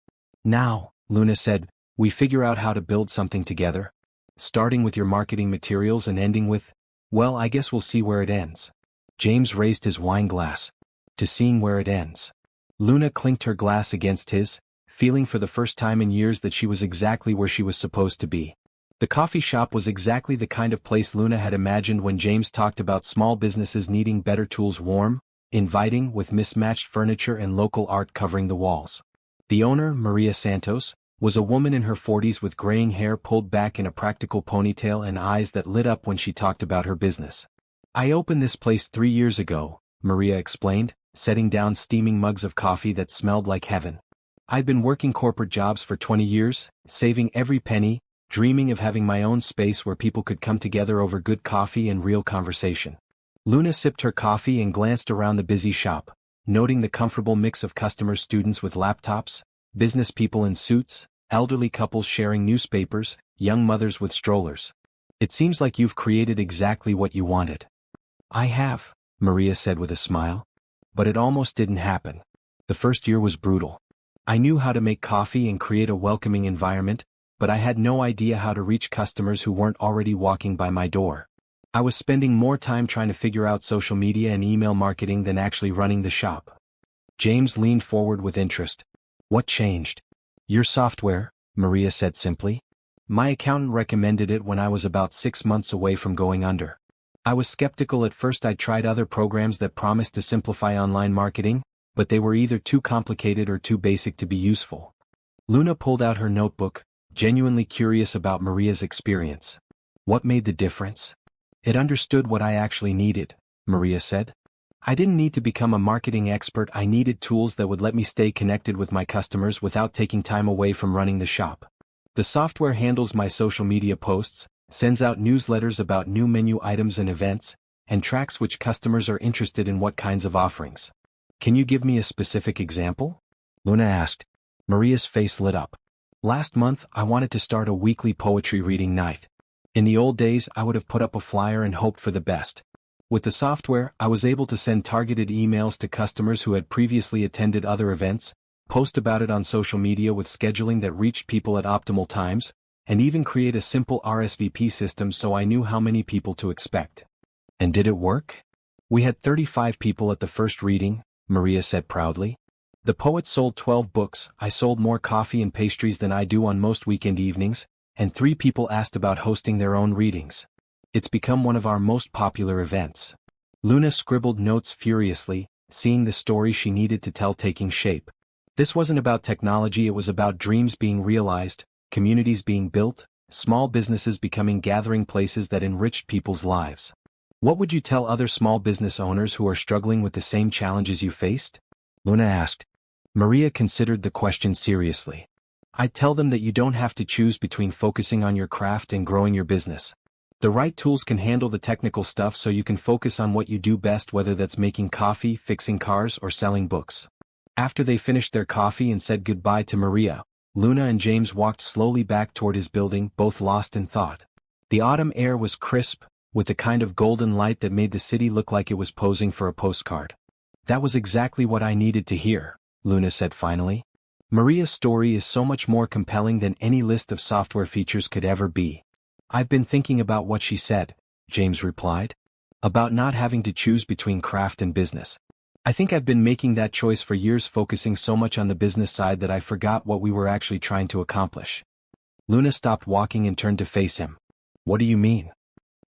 Now, Luna said, we figure out how to build something together. Starting with your marketing materials and ending with, well, I guess we'll see where it ends. James raised his wine glass. To seeing where it ends. Luna clinked her glass against his, feeling for the first time in years that she was exactly where she was supposed to be. The coffee shop was exactly the kind of place Luna had imagined when James talked about small businesses needing better tools, warm, inviting, with mismatched furniture and local art covering the walls. The owner, Maria Santos, was a woman in her 40s with graying hair pulled back in a practical ponytail and eyes that lit up when she talked about her business. I opened this place 3 years ago, Maria explained, setting down steaming mugs of coffee that smelled like heaven. I'd been working corporate jobs for 20 years, saving every penny, dreaming of having my own space where people could come together over good coffee and real conversation. Luna sipped her coffee and glanced around the busy shop, noting the comfortable mix of customers, students with laptops, business people in suits, elderly couples sharing newspapers, young mothers with strollers. It seems like you've created exactly what you wanted. I have, Maria said with a smile. But it almost didn't happen. The first year was brutal. I knew how to make coffee and create a welcoming environment, but I had no idea how to reach customers who weren't already walking by my door. I was spending more time trying to figure out social media and email marketing than actually running the shop. James leaned forward with interest. What changed? Your software, Maria said simply. My accountant recommended it when I was about 6 months away from going under. I was skeptical at first. I tried other programs that promised to simplify online marketing, but they were either too complicated or too basic to be useful. Luna pulled out her notebook, genuinely curious about Maria's experience. What made the difference? It understood what I actually needed, Maria said. I didn't need to become a marketing expert. I needed tools that would let me stay connected with my customers without taking time away from running the shop. The software handles my social media posts, sends out newsletters about new menu items and events, and tracks which customers are interested in what kinds of offerings. Can you give me a specific example? Luna asked. Maria's face lit up. Last month, I wanted to start a weekly poetry reading night. In the old days, I would have put up a flyer and hoped for the best. With the software, I was able to send targeted emails to customers who had previously attended other events, post about it on social media with scheduling that reached people at optimal times, and even create a simple RSVP system so I knew how many people to expect. And did it work? We had 35 people at the first reading, Maria said proudly. The poet sold 12 books, I sold more coffee and pastries than I do on most weekend evenings, and 3 people asked about hosting their own readings. It's become one of our most popular events. Luna scribbled notes furiously, seeing the story she needed to tell taking shape. This wasn't about technology, it was about dreams being realized, communities being built, small businesses becoming gathering places that enriched people's lives. What would you tell other small business owners who are struggling with the same challenges you faced? Luna asked. Maria considered the question seriously. I'd tell them that you don't have to choose between focusing on your craft and growing your business. The right tools can handle the technical stuff so you can focus on what you do best, whether that's making coffee, fixing cars, or selling books. After they finished their coffee and said goodbye to Maria, Luna and James walked slowly back toward his building, both lost in thought. The autumn air was crisp, with the kind of golden light that made the city look like it was posing for a postcard. That was exactly what I needed to hear, Luna said finally. Maria's story is so much more compelling than any list of software features could ever be. I've been thinking about what she said, James replied. About not having to choose between craft and business. I think I've been making that choice for years, focusing so much on the business side that I forgot what we were actually trying to accomplish. Luna stopped walking and turned to face him. What do you mean?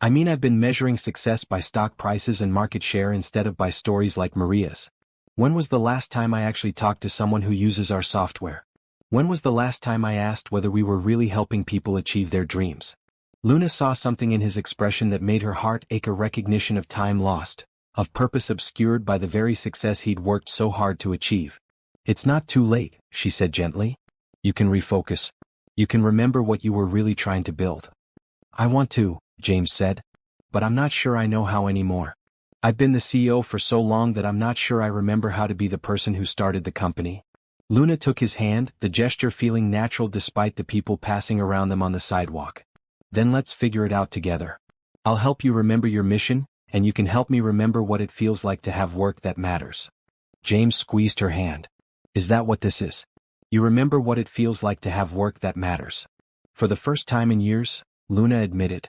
I mean, I've been measuring success by stock prices and market share instead of by stories like Maria's. When was the last time I actually talked to someone who uses our software? When was the last time I asked whether we were really helping people achieve their dreams? Luna saw something in his expression that made her heart ache, a recognition of time lost, of purpose obscured by the very success he'd worked so hard to achieve. It's not too late, she said gently. You can refocus. You can remember what you were really trying to build. I want to, James said. But I'm not sure I know how anymore. I've been the CEO for so long that I'm not sure I remember how to be the person who started the company. Luna took his hand, the gesture feeling natural despite the people passing around them on the sidewalk. Then let's figure it out together. I'll help you remember your mission, and you can help me remember what it feels like to have work that matters. James squeezed her hand. Is that what this is? You remember what it feels like to have work that matters? For the first time in years, Luna admitted.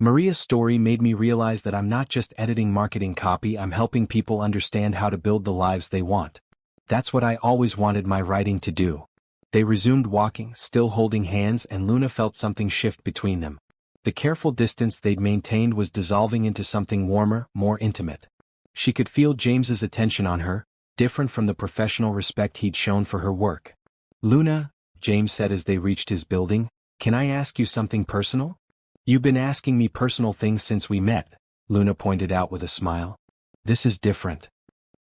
Maria's story made me realize that I'm not just editing marketing copy, I'm helping people understand how to build the lives they want. That's what I always wanted my writing to do. They resumed walking, still holding hands, and Luna felt something shift between them. The careful distance they'd maintained was dissolving into something warmer, more intimate. She could feel James's attention on her, different from the professional respect he'd shown for her work. Luna, James said as they reached his building, can I ask you something personal? You've been asking me personal things since we met, Luna pointed out with a smile. This is different.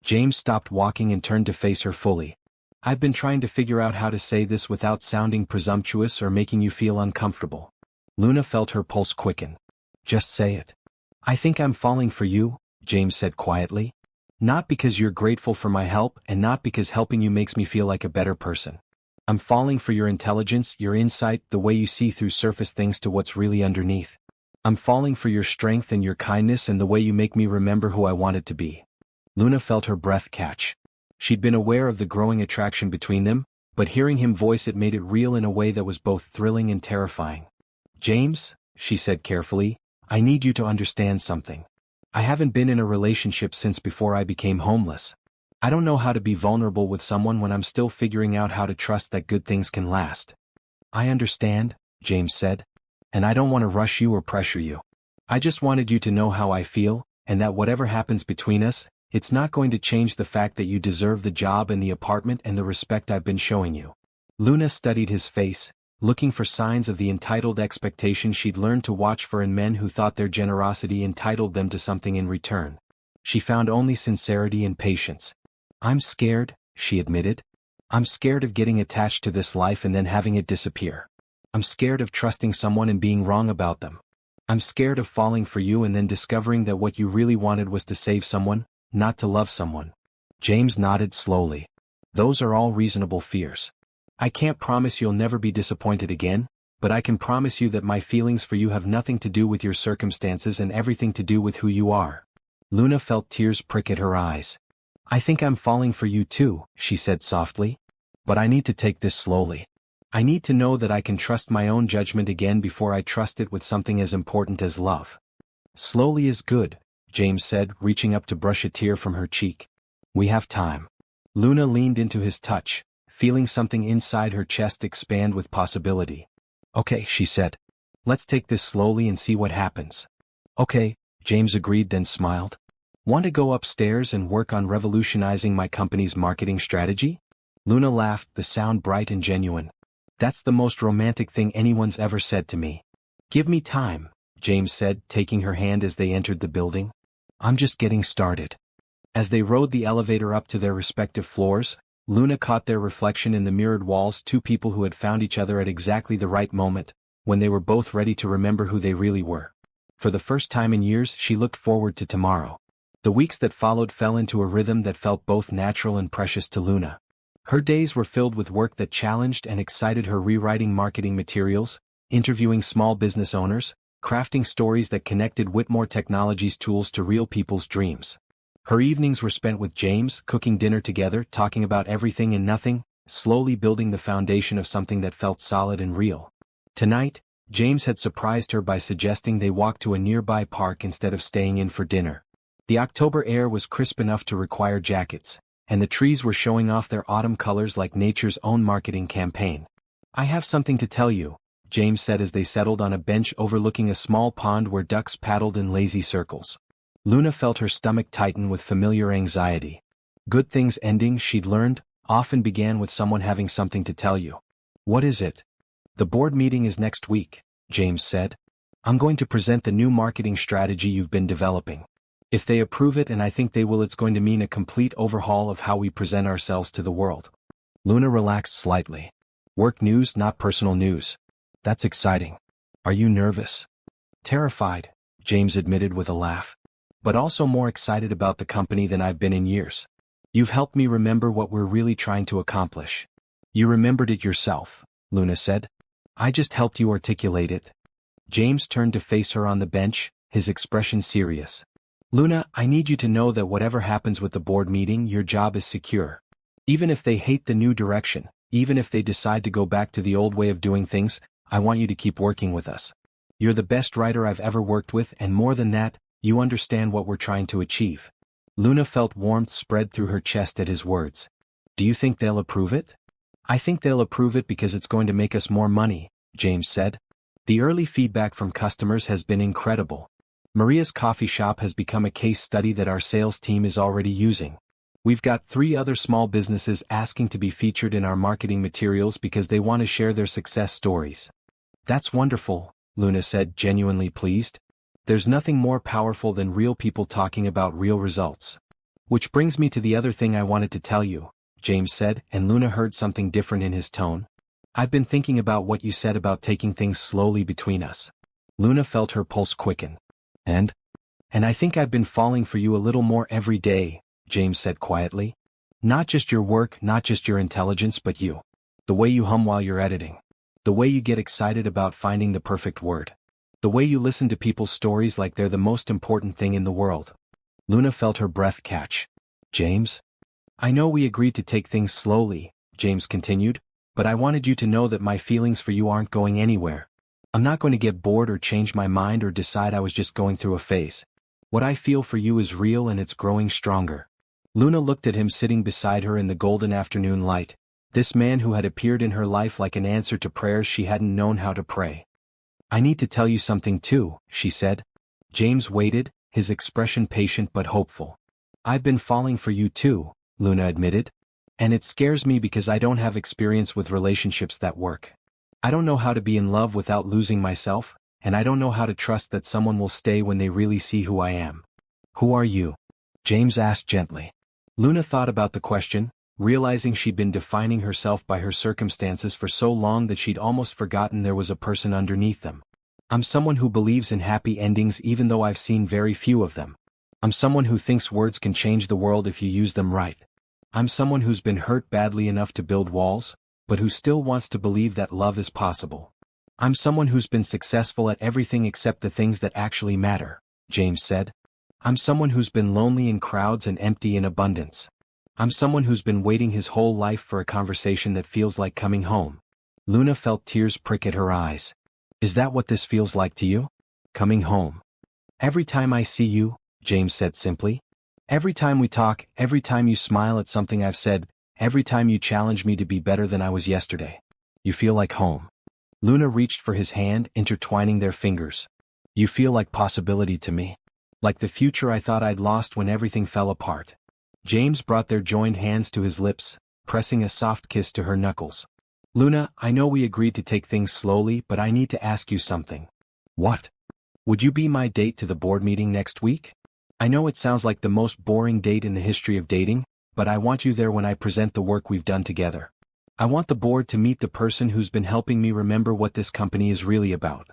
James stopped walking and turned to face her fully. I've been trying to figure out how to say this without sounding presumptuous or making you feel uncomfortable. Luna felt her pulse quicken. Just say it. I think I'm falling for you, James said quietly. Not because you're grateful for my help and not because helping you makes me feel like a better person. I'm falling for your intelligence, your insight, the way you see through surface things to what's really underneath. I'm falling for your strength and your kindness and the way you make me remember who I wanted to be. Luna felt her breath catch. She'd been aware of the growing attraction between them, but hearing him voice it made it real in a way that was both thrilling and terrifying. James, she said carefully, I need you to understand something. I haven't been in a relationship since before I became homeless. I don't know how to be vulnerable with someone when I'm still figuring out how to trust that good things can last. I understand, James said. And I don't want to rush you or pressure you. I just wanted you to know how I feel, and that whatever happens between us, it's not going to change the fact that you deserve the job and the apartment and the respect I've been showing you. Luna studied his face, looking for signs of the entitled expectation she'd learned to watch for in men who thought their generosity entitled them to something in return. She found only sincerity and patience. I'm scared, she admitted. I'm scared of getting attached to this life and then having it disappear. I'm scared of trusting someone and being wrong about them. I'm scared of falling for you and then discovering that what you really wanted was to save someone, not to love someone. James nodded slowly. Those are all reasonable fears. I can't promise you'll never be disappointed again, but I can promise you that my feelings for you have nothing to do with your circumstances and everything to do with who you are. Luna felt tears prick at her eyes. I think I'm falling for you too, she said softly. But I need to take this slowly. I need to know that I can trust my own judgment again before I trust it with something as important as love. Slowly is good, James said, reaching up to brush a tear from her cheek. We have time. Luna leaned into his touch, feeling something inside her chest expand with possibility. Okay, she said. Let's take this slowly and see what happens. Okay, James agreed, then smiled. Want to go upstairs and work on revolutionizing my company's marketing strategy? Luna laughed, the sound bright and genuine. That's the most romantic thing anyone's ever said to me. Give me time, James said, taking her hand as they entered the building. I'm just getting started. As they rode the elevator up to their respective floors, Luna caught their reflection in the mirrored walls, two people who had found each other at exactly the right moment, when they were both ready to remember who they really were. For the first time in years, she looked forward to tomorrow. The weeks that followed fell into a rhythm that felt both natural and precious to Luna. Her days were filled with work that challenged and excited her, rewriting marketing materials, interviewing small business owners, crafting stories that connected Whitmore Technologies tools to real people's dreams. Her evenings were spent with James, cooking dinner together, talking about everything and nothing, slowly building the foundation of something that felt solid and real. Tonight, James had surprised her by suggesting they walk to a nearby park instead of staying in for dinner. The October air was crisp enough to require jackets, and the trees were showing off their autumn colors like nature's own marketing campaign. I have something to tell you, James said as they settled on a bench overlooking a small pond where ducks paddled in lazy circles. Luna felt her stomach tighten with familiar anxiety. Good things ending, she'd learned, often began with someone having something to tell you. What is it? The board meeting is next week, James said. I'm going to present the new marketing strategy you've been developing. If they approve it, and I think they will, it's going to mean a complete overhaul of how we present ourselves to the world. Luna relaxed slightly. Work news, not personal news. That's exciting. Are you nervous? Terrified, James admitted with a laugh. But also more excited about the company than I've been in years. You've helped me remember what we're really trying to accomplish. You remembered it yourself, Luna said. I just helped you articulate it. James turned to face her on the bench, his expression serious. Luna, I need you to know that whatever happens with the board meeting, your job is secure. Even if they hate the new direction, even if they decide to go back to the old way of doing things, I want you to keep working with us. You're the best writer I've ever worked with, and more than that, you understand what we're trying to achieve. Luna felt warmth spread through her chest at his words. Do you think they'll approve it? I think they'll approve it because it's going to make us more money, James said. The early feedback from customers has been incredible. Maria's coffee shop has become a case study that our sales team is already using. We've got 3 other small businesses asking to be featured in our marketing materials because they want to share their success stories. That's wonderful, Luna said, genuinely pleased. There's nothing more powerful than real people talking about real results. Which brings me to the other thing I wanted to tell you, James said, and Luna heard something different in his tone. I've been thinking about what you said about taking things slowly between us. Luna felt her pulse quicken. And I think I've been falling for you a little more every day, James said quietly. Not just your work, not just your intelligence, but you. The way you hum while you're editing. The way you get excited about finding the perfect word. The way you listen to people's stories like they're the most important thing in the world. Luna felt her breath catch. James? I know we agreed to take things slowly, James continued, but I wanted you to know that my feelings for you aren't going anywhere. I'm not going to get bored or change my mind or decide I was just going through a phase. What I feel for you is real and it's growing stronger. Luna looked at him sitting beside her in the golden afternoon light, this man who had appeared in her life like an answer to prayers she hadn't known how to pray. I need to tell you something too, she said. James waited, his expression patient but hopeful. I've been falling for you too, Luna admitted. And it scares me because I don't have experience with relationships that work. I don't know how to be in love without losing myself, and I don't know how to trust that someone will stay when they really see who I am. Who are you? James asked gently. Luna thought about the question, realizing she'd been defining herself by her circumstances for so long that she'd almost forgotten there was a person underneath them. I'm someone who believes in happy endings even though I've seen very few of them. I'm someone who thinks words can change the world if you use them right. I'm someone who's been hurt badly enough to build walls, but who still wants to believe that love is possible. I'm someone who's been successful at everything except the things that actually matter, James said. I'm someone who's been lonely in crowds and empty in abundance. I'm someone who's been waiting his whole life for a conversation that feels like coming home. Luna felt tears prick at her eyes. Is that what this feels like to you? Coming home. Every time I see you, James said simply. Every time we talk, every time you smile at something I've said, every time you challenge me to be better than I was yesterday. You feel like home. Luna reached for his hand, intertwining their fingers. You feel like possibility to me. Like the future I thought I'd lost when everything fell apart. James brought their joined hands to his lips, pressing a soft kiss to her knuckles. Luna, I know we agreed to take things slowly, but I need to ask you something. What? Would you be my date to the board meeting next week? I know it sounds like the most boring date in the history of dating, but I want you there when I present the work we've done together. I want the board to meet the person who's been helping me remember what this company is really about.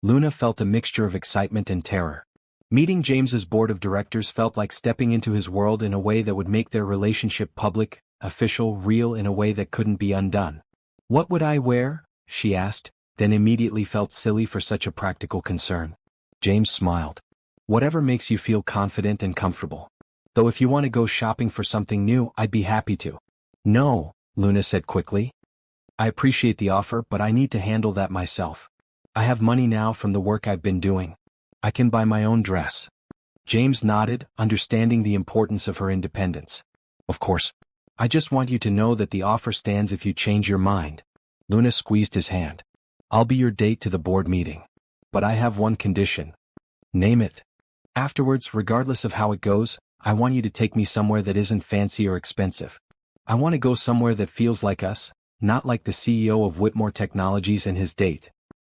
Luna felt a mixture of excitement and terror. Meeting James's board of directors felt like stepping into his world in a way that would make their relationship public, official, real in a way that couldn't be undone. What would I wear? She asked, then immediately felt silly for such a practical concern. James smiled. Whatever makes you feel confident and comfortable. Though if you want to go shopping for something new, I'd be happy to. No, Luna said quickly. I appreciate the offer, but I need to handle that myself. I have money now from the work I've been doing. I can buy my own dress. James nodded, understanding the importance of her independence. Of course. I just want you to know that the offer stands if you change your mind. Luna squeezed his hand. I'll be your date to the board meeting. But I have one condition. Name it. Afterwards, regardless of how it goes, I want you to take me somewhere that isn't fancy or expensive. I want to go somewhere that feels like us, not like the CEO of Whitmore Technologies and his date.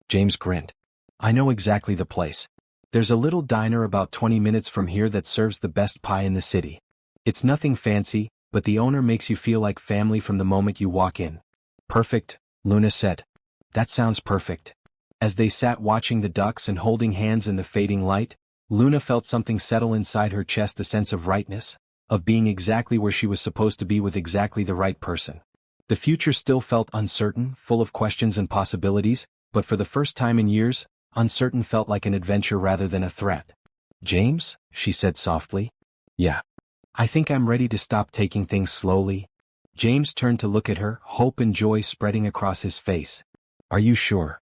James grinned. I know exactly the place. There's a little diner about 20 minutes from here that serves the best pie in the city. It's nothing fancy, but the owner makes you feel like family from the moment you walk in. Perfect, Luna said. That sounds perfect. As they sat watching the ducks and holding hands in the fading light, Luna felt something settle inside her chest, a sense of rightness, of being exactly where she was supposed to be with exactly the right person. The future still felt uncertain, full of questions and possibilities, but for the first time in years, uncertain felt like an adventure rather than a threat. James, she said softly. Yeah. I think I'm ready to stop taking things slowly. James turned to look at her, hope and joy spreading across his face. Are you sure?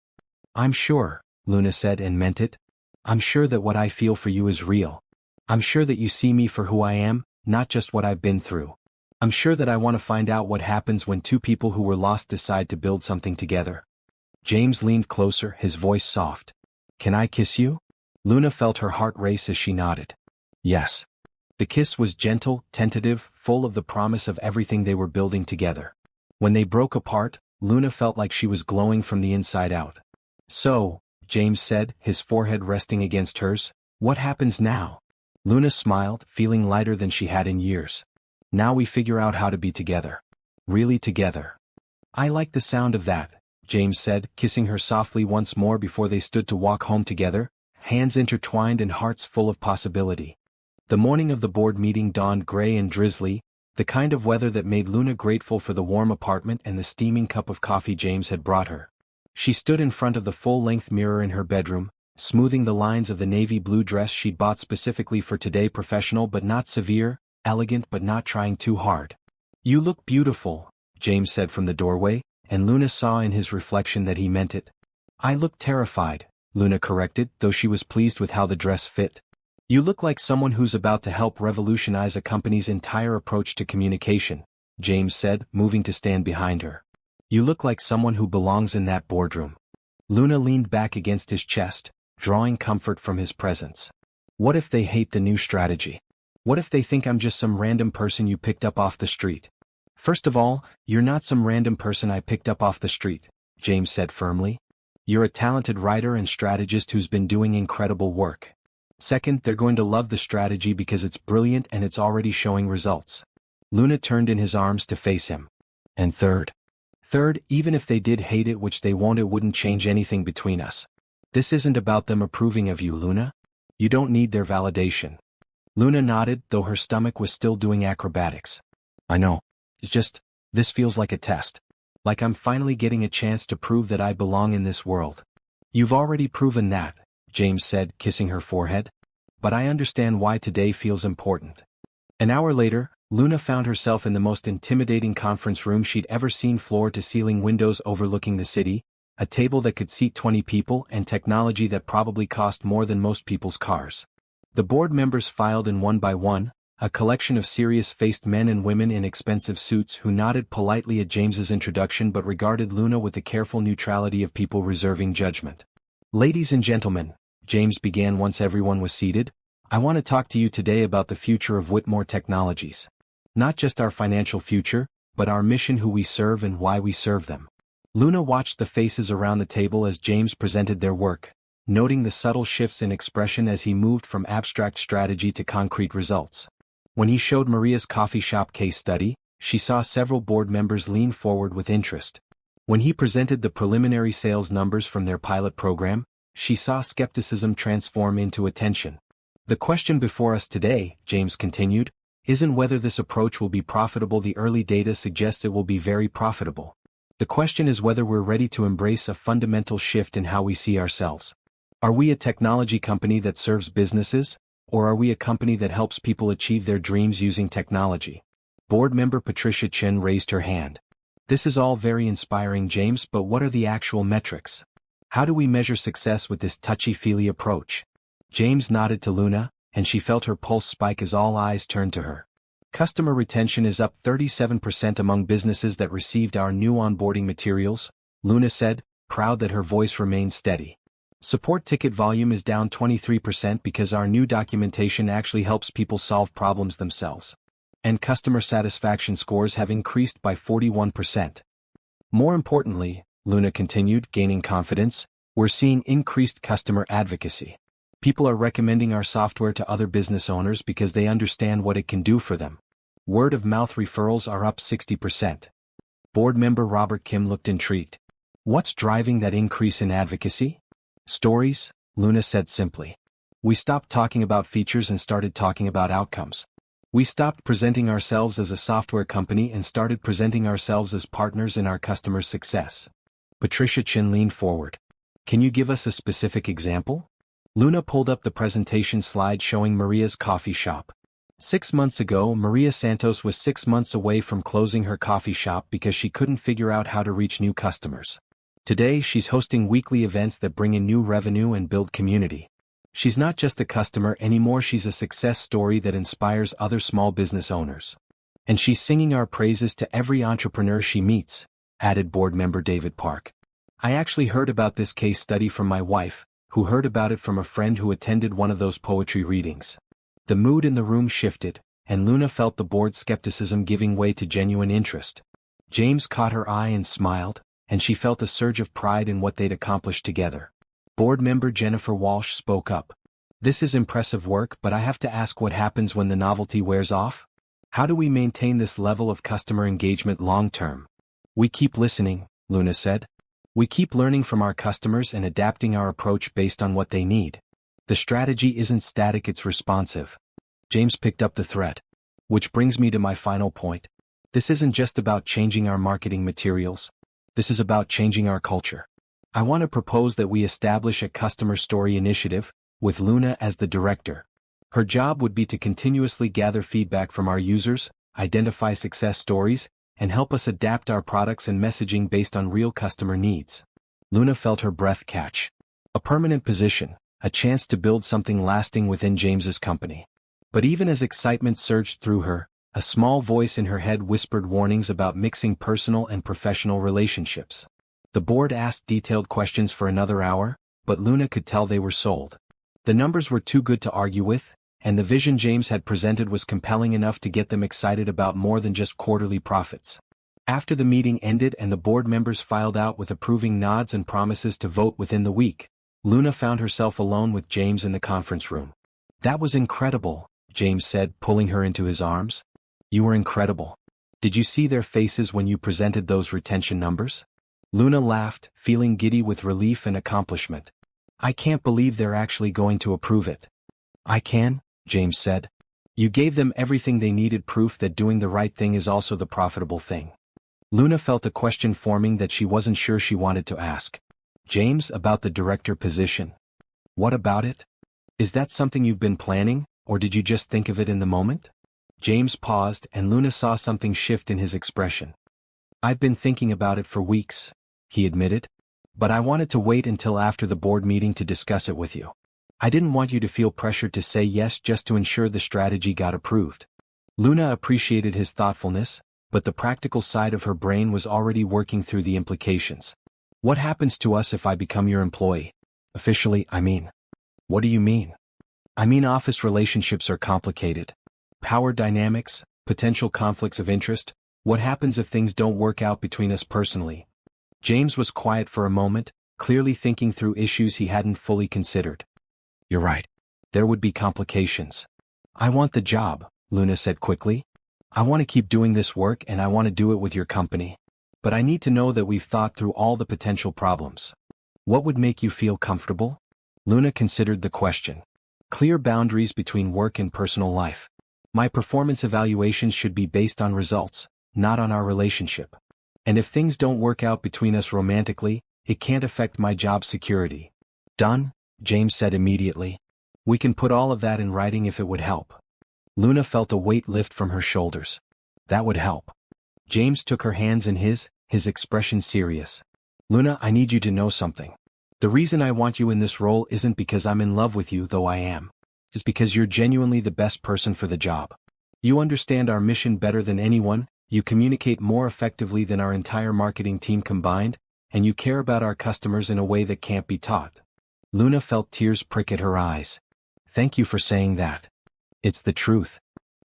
I'm sure, Luna said and meant it. I'm sure that what I feel for you is real. I'm sure that you see me for who I am, not just what I've been through. I'm sure that I want to find out what happens when two people who were lost decide to build something together. James leaned closer, his voice soft. Can I kiss you? Luna felt her heart race as she nodded. Yes. The kiss was gentle, tentative, full of the promise of everything they were building together. When they broke apart, Luna felt like she was glowing from the inside out. So, James said, his forehead resting against hers, what happens now? Luna smiled, feeling lighter than she had in years. Now we figure out how to be together. Really together. I like the sound of that, James said, kissing her softly once more before they stood to walk home together, hands intertwined and hearts full of possibility. The morning of the board meeting dawned gray and drizzly, the kind of weather that made Luna grateful for the warm apartment and the steaming cup of coffee James had brought her. She stood in front of the full-length mirror in her bedroom, smoothing the lines of the navy blue dress she'd bought specifically for today, professional but not severe, elegant but not trying too hard. You look beautiful, James said from the doorway, and Luna saw in his reflection that he meant it. I look terrified, Luna corrected, though she was pleased with how the dress fit. You look like someone who's about to help revolutionize a company's entire approach to communication, James said, moving to stand behind her. You look like someone who belongs in that boardroom. Luna leaned back against his chest, drawing comfort from his presence. What if they hate the new strategy? What if they think I'm just some random person you picked up off the street? First of all, you're not some random person I picked up off the street, James said firmly. You're a talented writer and strategist who's been doing incredible work. Second, they're going to love the strategy because it's brilliant and it's already showing results. Luna turned in his arms to face him. And third, even if they did hate it, which they won't, it wouldn't change anything between us. This isn't about them approving of you, Luna. You don't need their validation. Luna nodded, though her stomach was still doing acrobatics. I know. It's just, this feels like a test. Like I'm finally getting a chance to prove that I belong in this world. You've already proven that, James said, kissing her forehead. But I understand why today feels important. An hour later, Luna found herself in the most intimidating conference room she'd ever seen, floor-to-ceiling windows overlooking the city, a table that could seat 20 people, and technology that probably cost more than most people's cars. The board members filed in one by one, a collection of serious-faced men and women in expensive suits who nodded politely at James's introduction but regarded Luna with the careful neutrality of people reserving judgment. "Ladies and gentlemen," James began once everyone was seated, "I want to talk to you today about the future of Whitmore Technologies. Not just our financial future, but our mission, who we serve and why we serve them." Luna watched the faces around the table as James presented their work, noting the subtle shifts in expression as he moved from abstract strategy to concrete results. When he showed Maria's coffee shop case study, she saw several board members lean forward with interest. When he presented the preliminary sales numbers from their pilot program, she saw skepticism transform into attention. "The question before us today," James continued, "isn't whether this approach will be profitable. The early data suggests it will be very profitable. The question is whether we're ready to embrace a fundamental shift in how we see ourselves. Are we a technology company that serves businesses, or are we a company that helps people achieve their dreams using technology?" Board member Patricia Chen raised her hand. "This is all very inspiring, James, but what are the actual metrics? How do we measure success with this touchy-feely approach?" James nodded to Luna, and she felt her pulse spike as all eyes turned to her. "Customer retention is up 37% among businesses that received our new onboarding materials," Luna said, proud that her voice remained steady. "Support ticket volume is down 23% because our new documentation actually helps people solve problems themselves. And customer satisfaction scores have increased by 41%. More importantly," Luna continued, gaining confidence, "we're seeing increased customer advocacy. People are recommending our software to other business owners because they understand what it can do for them. Word-of-mouth referrals are up 60%. Board member Robert Kim looked intrigued. "What's driving that increase in advocacy?" "Stories," Luna said simply. "We stopped talking about features and started talking about outcomes. We stopped presenting ourselves as a software company and started presenting ourselves as partners in our customers' success." Patricia Chin leaned forward. "Can you give us a specific example?" Luna pulled up the presentation slide showing Maria's coffee shop. 6 months ago, Maria Santos was 6 months away from closing her coffee shop because she couldn't figure out how to reach new customers. Today, she's hosting weekly events that bring in new revenue and build community. She's not just a customer anymore, she's a success story that inspires other small business owners. And she's singing our praises to every entrepreneur she meets, added board member David Park. "I actually heard about this case study from my wife, who heard about it from a friend who attended one of those poetry readings." The mood in the room shifted, and Luna felt the board's skepticism giving way to genuine interest. James caught her eye and smiled, and she felt a surge of pride in what they'd accomplished together. Board member Jennifer Walsh spoke up. "This is impressive work, but I have to ask, what happens when the novelty wears off? How do we maintain this level of customer engagement long-term?" "We keep listening," Luna said. "We keep learning from our customers and adapting our approach based on what they need. The strategy isn't static, it's responsive." James picked up the thread. "Which brings me to my final point. This isn't just about changing our marketing materials. This is about changing our culture. I want to propose that we establish a customer story initiative, with Luna as the director. Her job would be to continuously gather feedback from our users, identify success stories, and help us adapt our products and messaging based on real customer needs." Luna felt her breath catch. A permanent position, a chance to build something lasting within James's company. But even as excitement surged through her, a small voice in her head whispered warnings about mixing personal and professional relationships. The board asked detailed questions for another hour, but Luna could tell they were sold. The numbers were too good to argue with, and the vision James had presented was compelling enough to get them excited about more than just quarterly profits. After the meeting ended and the board members filed out with approving nods and promises to vote within the week, Luna found herself alone with James in the conference room. "That was incredible," James said, pulling her into his arms. "You were incredible. Did you see their faces when you presented those retention numbers?" Luna laughed, feeling giddy with relief and accomplishment. "I can't believe they're actually going to approve it." "I can," James said. "You gave them everything they needed, proof that doing the right thing is also the profitable thing." Luna felt a question forming that she wasn't sure she wanted to ask. "James, about the director position. What about it? Is that something you've been planning, or did you just think of it in the moment?" James paused and Luna saw something shift in his expression. "I've been thinking about it for weeks," he admitted. "But I wanted to wait until after the board meeting to discuss it with you. I didn't want you to feel pressured to say yes just to ensure the strategy got approved." Luna appreciated his thoughtfulness, but the practical side of her brain was already working through the implications. "What happens to us if I become your employee? Officially, I mean." "What do you mean?" "I mean office relationships are complicated. Power dynamics, potential conflicts of interest. What happens if things don't work out between us personally?" James was quiet for a moment, clearly thinking through issues he hadn't fully considered. "You're right. There would be complications." "I want the job," Luna said quickly. "I want to keep doing this work and I want to do it with your company. But I need to know that we've thought through all the potential problems." "What would make you feel comfortable?" Luna considered the question. "Clear boundaries between work and personal life. My performance evaluations should be based on results, not on our relationship. And if things don't work out between us romantically, it can't affect my job security." "Done," James said immediately. "We can put all of that in writing if it would help." Luna felt a weight lift from her shoulders. "That would help." James took her hands in his expression serious. "Luna, I need you to know something. The reason I want you in this role isn't because I'm in love with you, though I am. It's because you're genuinely the best person for the job. You understand our mission better than anyone, you communicate more effectively than our entire marketing team combined, and you care about our customers in a way that can't be taught." Luna felt tears prick at her eyes. "Thank you for saying that. It's the truth."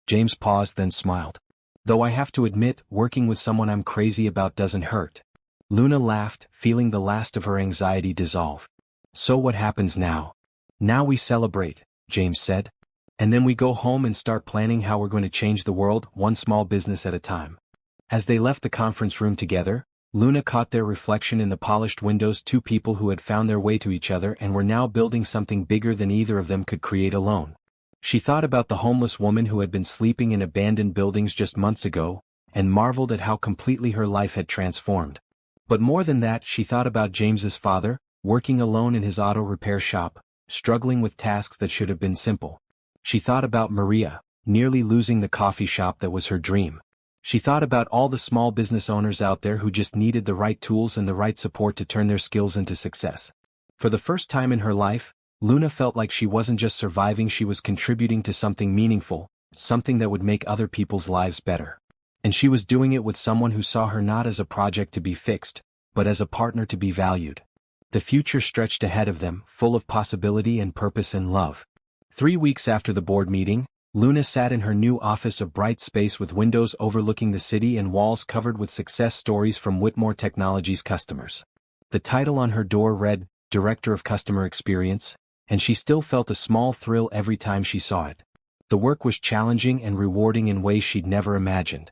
James paused then smiled. "Though I have to admit, working with someone I'm crazy about doesn't hurt." Luna laughed, feeling the last of her anxiety dissolve. "So what happens now?" "Now we celebrate," James said. "And then we go home and start planning how we're going to change the world, one small business at a time." As they left the conference room together, Luna caught their reflection in the polished windows, two people who had found their way to each other and were now building something bigger than either of them could create alone. She thought about the homeless woman who had been sleeping in abandoned buildings just months ago, and marveled at how completely her life had transformed. But more than that, she thought about James's father, working alone in his auto repair shop, struggling with tasks that should have been simple. She thought about Maria, nearly losing the coffee shop that was her dream. She thought about all the small business owners out there who just needed the right tools and the right support to turn their skills into success. For the first time in her life, Luna felt like she wasn't just surviving, she was contributing to something meaningful, something that would make other people's lives better. And she was doing it with someone who saw her not as a project to be fixed, but as a partner to be valued. The future stretched ahead of them, full of possibility and purpose and love. 3 weeks after the board meeting, Luna sat in her new office, a bright space with windows overlooking the city and walls covered with success stories from Whitmore Technologies customers. The title on her door read, Director of Customer Experience, and she still felt a small thrill every time she saw it. The work was challenging and rewarding in ways she'd never imagined.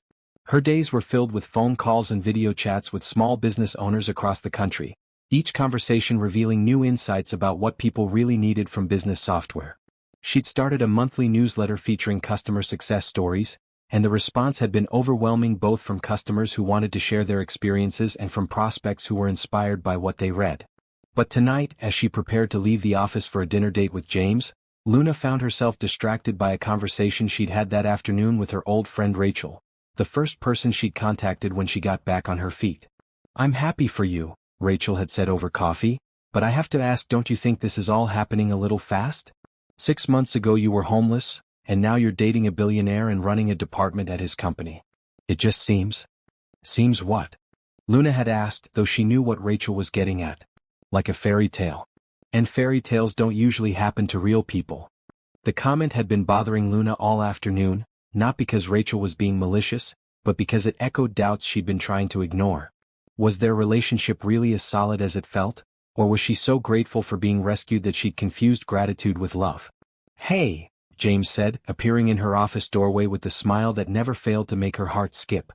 Her days were filled with phone calls and video chats with small business owners across the country, each conversation revealing new insights about what people really needed from business software. She'd started a monthly newsletter featuring customer success stories, and the response had been overwhelming, both from customers who wanted to share their experiences and from prospects who were inspired by what they read. But tonight, as she prepared to leave the office for a dinner date with James, Luna found herself distracted by a conversation she'd had that afternoon with her old friend Rachel, the first person she'd contacted when she got back on her feet. "I'm happy for you," Rachel had said over coffee, "but I have to ask, don't you think this is all happening a little fast? 6 months ago you were homeless, and now you're dating a billionaire and running a department at his company. It just seems." "Seems what?" Luna had asked, though she knew what Rachel was getting at. "Like a fairy tale. And fairy tales don't usually happen to real people." The comment had been bothering Luna all afternoon, not because Rachel was being malicious, but because it echoed doubts she'd been trying to ignore. Was their relationship really as solid as it felt, or was she so grateful for being rescued that she'd confused gratitude with love? "Hey," James said, appearing in her office doorway with the smile that never failed to make her heart skip.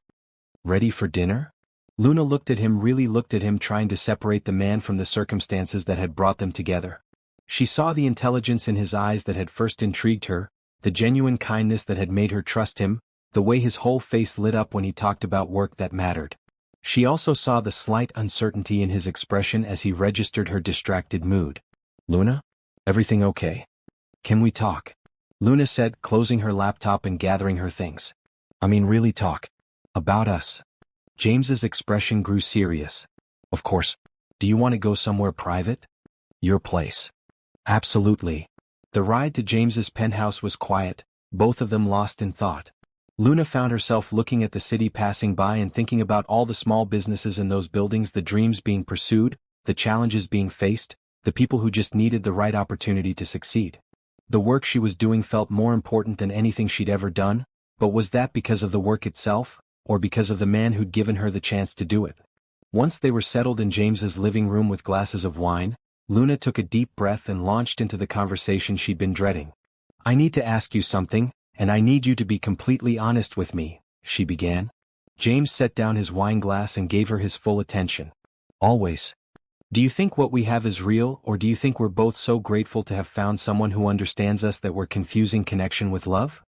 "Ready for dinner?" Luna looked at him, trying to separate the man from the circumstances that had brought them together. She saw the intelligence in his eyes that had first intrigued her, the genuine kindness that had made her trust him, the way his whole face lit up when he talked about work that mattered. She also saw the slight uncertainty in his expression as he registered her distracted mood. "Luna? Everything okay? Can we talk?" Luna said, closing her laptop and gathering her things. I mean, really talk. About us. James's expression grew serious. Of course. Do you want to go somewhere private? Your place. Absolutely. The ride to James's penthouse was quiet, both of them lost in thought. Luna found herself looking at the city passing by and thinking about all the small businesses in those buildings, the dreams being pursued, the challenges being faced, the people who just needed the right opportunity to succeed. The work she was doing felt more important than anything she'd ever done, but was that because of the work itself, or because of the man who'd given her the chance to do it? Once they were settled in James's living room with glasses of wine, Luna took a deep breath and launched into the conversation she'd been dreading. I need to ask you something, and I need you to be completely honest with me, she began. James set down his wine glass and gave her his full attention. Always. Do you think what we have is real, or do you think we're both so grateful to have found someone who understands us that we're confusing connection with love?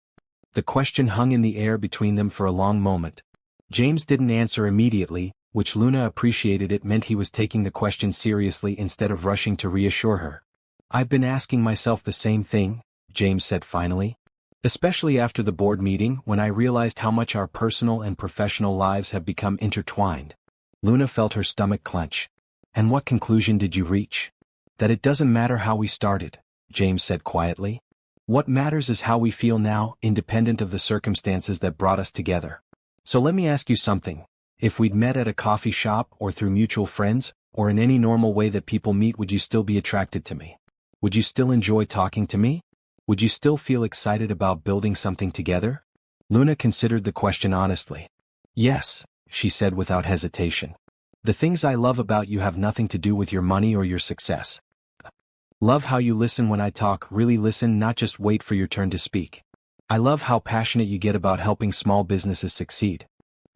The question hung in the air between them for a long moment. James didn't answer immediately, which Luna appreciated. It meant he was taking the question seriously instead of rushing to reassure her. I've been asking myself the same thing, James said finally. Especially after the board meeting, when I realized how much our personal and professional lives have become intertwined. Luna felt her stomach clench. And what conclusion did you reach? That it doesn't matter how we started, James said quietly. What matters is how we feel now, independent of the circumstances that brought us together. So let me ask you something. If we'd met at a coffee shop or through mutual friends, or in any normal way that people meet, would you still be attracted to me? Would you still enjoy talking to me? Would you still feel excited about building something together? Luna considered the question honestly. Yes, she said without hesitation. The things I love about you have nothing to do with your money or your success. Love how you listen when I talk, really listen, not just wait for your turn to speak. I love how passionate you get about helping small businesses succeed.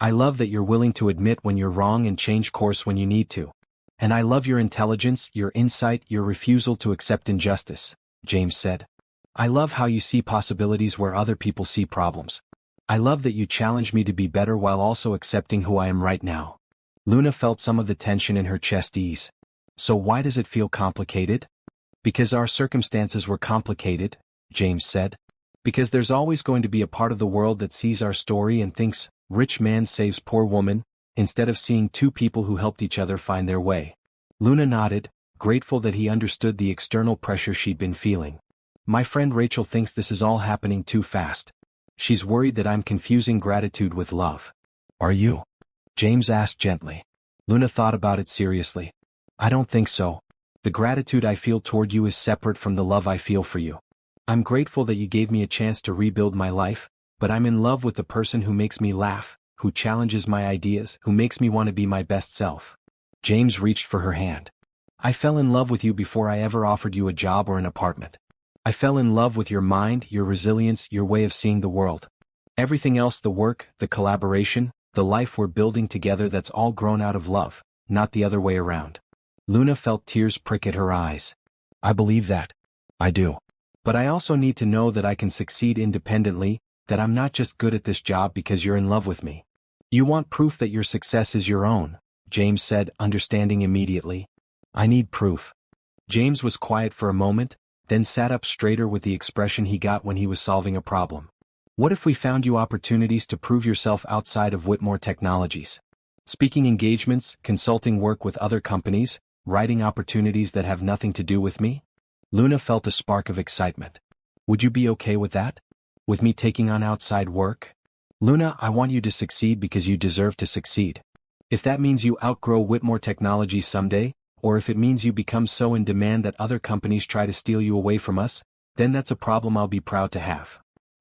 I love that you're willing to admit when you're wrong and change course when you need to. And I love your intelligence, your insight, your refusal to accept injustice, James said. I love how you see possibilities where other people see problems. I love that you challenge me to be better while also accepting who I am right now. Luna felt some of the tension in her chest ease. So why does it feel complicated? Because our circumstances were complicated, James said. Because there's always going to be a part of the world that sees our story and thinks, rich man saves poor woman, instead of seeing two people who helped each other find their way. Luna nodded, grateful that he understood the external pressure she'd been feeling. My friend Rachel thinks this is all happening too fast. She's worried that I'm confusing gratitude with love. Are you? James asked gently. Luna thought about it seriously. I don't think so. The gratitude I feel toward you is separate from the love I feel for you. I'm grateful that you gave me a chance to rebuild my life, but I'm in love with the person who makes me laugh, who challenges my ideas, who makes me want to be my best self. James reached for her hand. I fell in love with you before I ever offered you a job or an apartment. I fell in love with your mind, your resilience, your way of seeing the world. Everything else, the work, the collaboration, the life we're building together, that's all grown out of love, not the other way around. Luna felt tears prick at her eyes. I believe that. I do. But I also need to know that I can succeed independently, that I'm not just good at this job because you're in love with me. You want proof that your success is your own, James said, understanding immediately. I need proof. James was quiet for a moment, then sat up straighter with the expression he got when he was solving a problem. What if we found you opportunities to prove yourself outside of Whitmore Technologies? Speaking engagements, consulting work with other companies, writing opportunities that have nothing to do with me? Luna felt a spark of excitement. Would you be okay with that? With me taking on outside work? Luna, I want you to succeed because you deserve to succeed. If that means you outgrow Whitmore Technologies someday, or if it means you become so in demand that other companies try to steal you away from us, then that's a problem I'll be proud to have.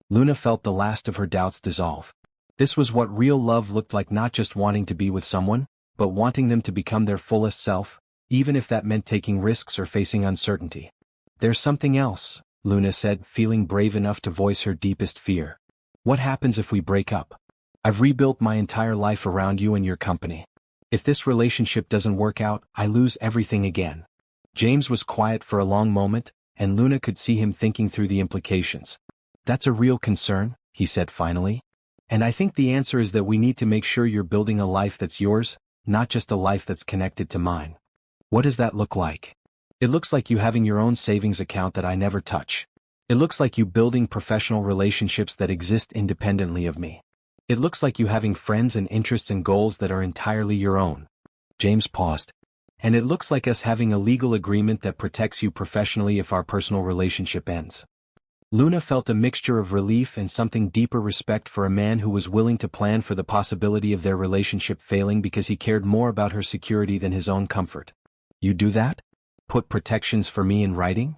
Luna felt the last of her doubts dissolve. This was what real love looked like, not just wanting to be with someone, but wanting them to become their fullest self, even if that meant taking risks or facing uncertainty. There's something else, Luna said, feeling brave enough to voice her deepest fear. What happens if we break up? I've rebuilt my entire life around you and your company. If this relationship doesn't work out, I lose everything again. James was quiet for a long moment, and Luna could see him thinking through the implications. That's a real concern, he said finally. And I think the answer is that we need to make sure you're building a life that's yours, not just a life that's connected to mine. What does that look like? It looks like you having your own savings account that I never touch. It looks like you building professional relationships that exist independently of me. It looks like you having friends and interests and goals that are entirely your own. James paused. And it looks like us having a legal agreement that protects you professionally if our personal relationship ends. Luna felt a mixture of relief and something deeper respect for a man who was willing to plan for the possibility of their relationship failing because he cared more about her security than his own comfort. You do that? Put protections for me in writing?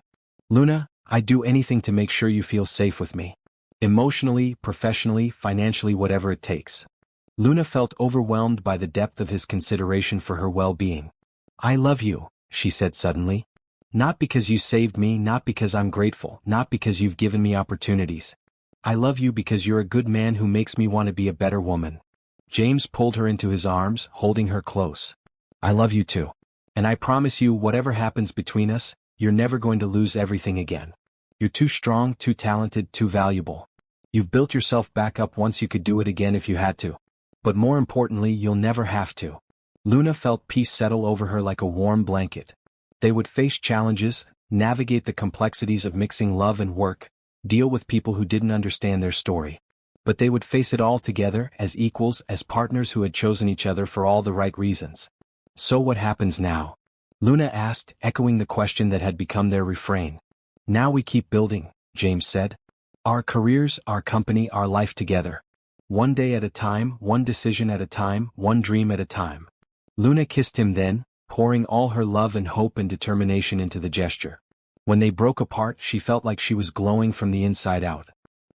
Luna, I'd do anything to make sure you feel safe with me. Emotionally, professionally, financially, whatever it takes. Luna felt overwhelmed by the depth of his consideration for her well-being. I love you, she said suddenly. Not because you saved me, not because I'm grateful, not because you've given me opportunities. I love you because you're a good man who makes me want to be a better woman. James pulled her into his arms, holding her close. I love you too. And I promise you, whatever happens between us, you're never going to lose everything again. You're too strong, too talented, too valuable. You've built yourself back up once you could do it again if you had to. But more importantly, you'll never have to. Luna felt peace settle over her like a warm blanket. They would face challenges, navigate the complexities of mixing love and work, deal with people who didn't understand their story. But they would face it all together, as equals, as partners who had chosen each other for all the right reasons. So what happens now? Luna asked, echoing the question that had become their refrain. Now we keep building, James said. Our careers, our company, our life together. One day at a time, one decision at a time, one dream at a time. Luna kissed him then, pouring all her love and hope and determination into the gesture. When they broke apart, she felt like she was glowing from the inside out.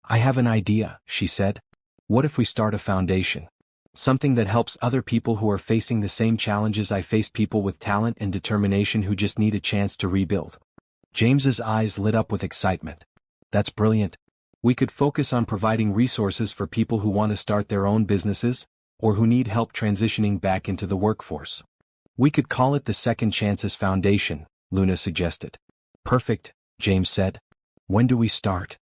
I have an idea, she said. What if we start a foundation? Something that helps other people who are facing the same challenges I face, people with talent and determination who just need a chance to rebuild. James's eyes lit up with excitement. That's brilliant. We could focus on providing resources for people who want to start their own businesses, or who need help transitioning back into the workforce. We could call it the Second Chances Foundation, Luna suggested. Perfect, James said. When do we start?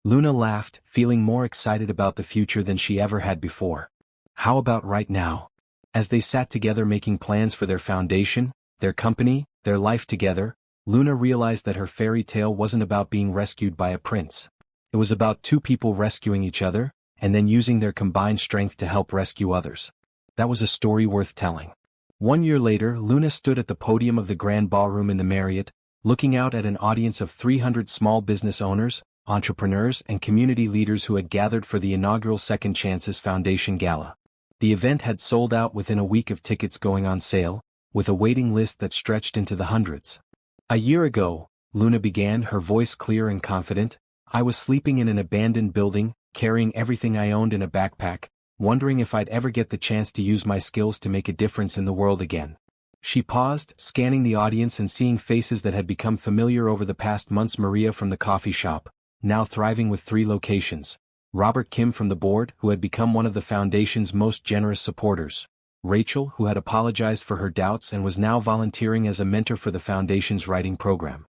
Luna laughed, feeling more excited about the future than she ever had before. How about right now? As they sat together making plans for their foundation, their company, their life together, Luna realized that her fairy tale wasn't about being rescued by a prince. It was about two people rescuing each other, and then using their combined strength to help rescue others. That was a story worth telling. 1 year later, Luna stood at the podium of the Grand Ballroom in the Marriott, looking out at an audience of 300 small business owners, entrepreneurs, and community leaders who had gathered for the inaugural Second Chances Foundation Gala. The event had sold out within a week of tickets going on sale, with a waiting list that stretched into the hundreds. A year ago, Luna began, her voice clear and confident, I was sleeping in an abandoned building, carrying everything I owned in a backpack, wondering if I'd ever get the chance to use my skills to make a difference in the world again. She paused, scanning the audience and seeing faces that had become familiar over the past months. Maria from the coffee shop, now thriving with 3 locations. Robert Kim from the board, who had become one of the foundation's most generous supporters. Rachel, who had apologized for her doubts and was now volunteering as a mentor for the foundation's writing program.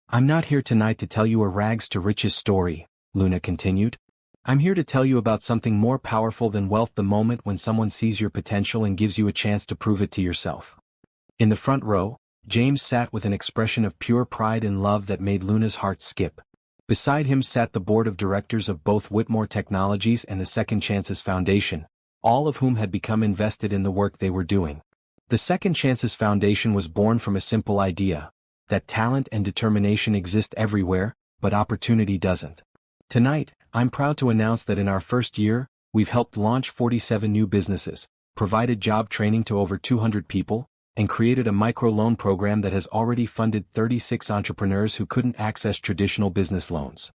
I'm not here tonight to tell you a rags to riches story, Luna continued. I'm here to tell you about something more powerful than wealth, the moment when someone sees your potential and gives you a chance to prove it to yourself. In the front row, James sat with an expression of pure pride and love that made Luna's heart skip. Beside him sat the board of directors of both Whitmore Technologies and the Second Chances Foundation, all of whom had become invested in the work they were doing. The Second Chances Foundation was born from a simple idea, that talent and determination exist everywhere, but opportunity doesn't. Tonight, I'm proud to announce that in our first year, we've helped launch 47 new businesses, provided job training to over 200 people, and created a microloan program that has already funded 36 entrepreneurs who couldn't access traditional business loans.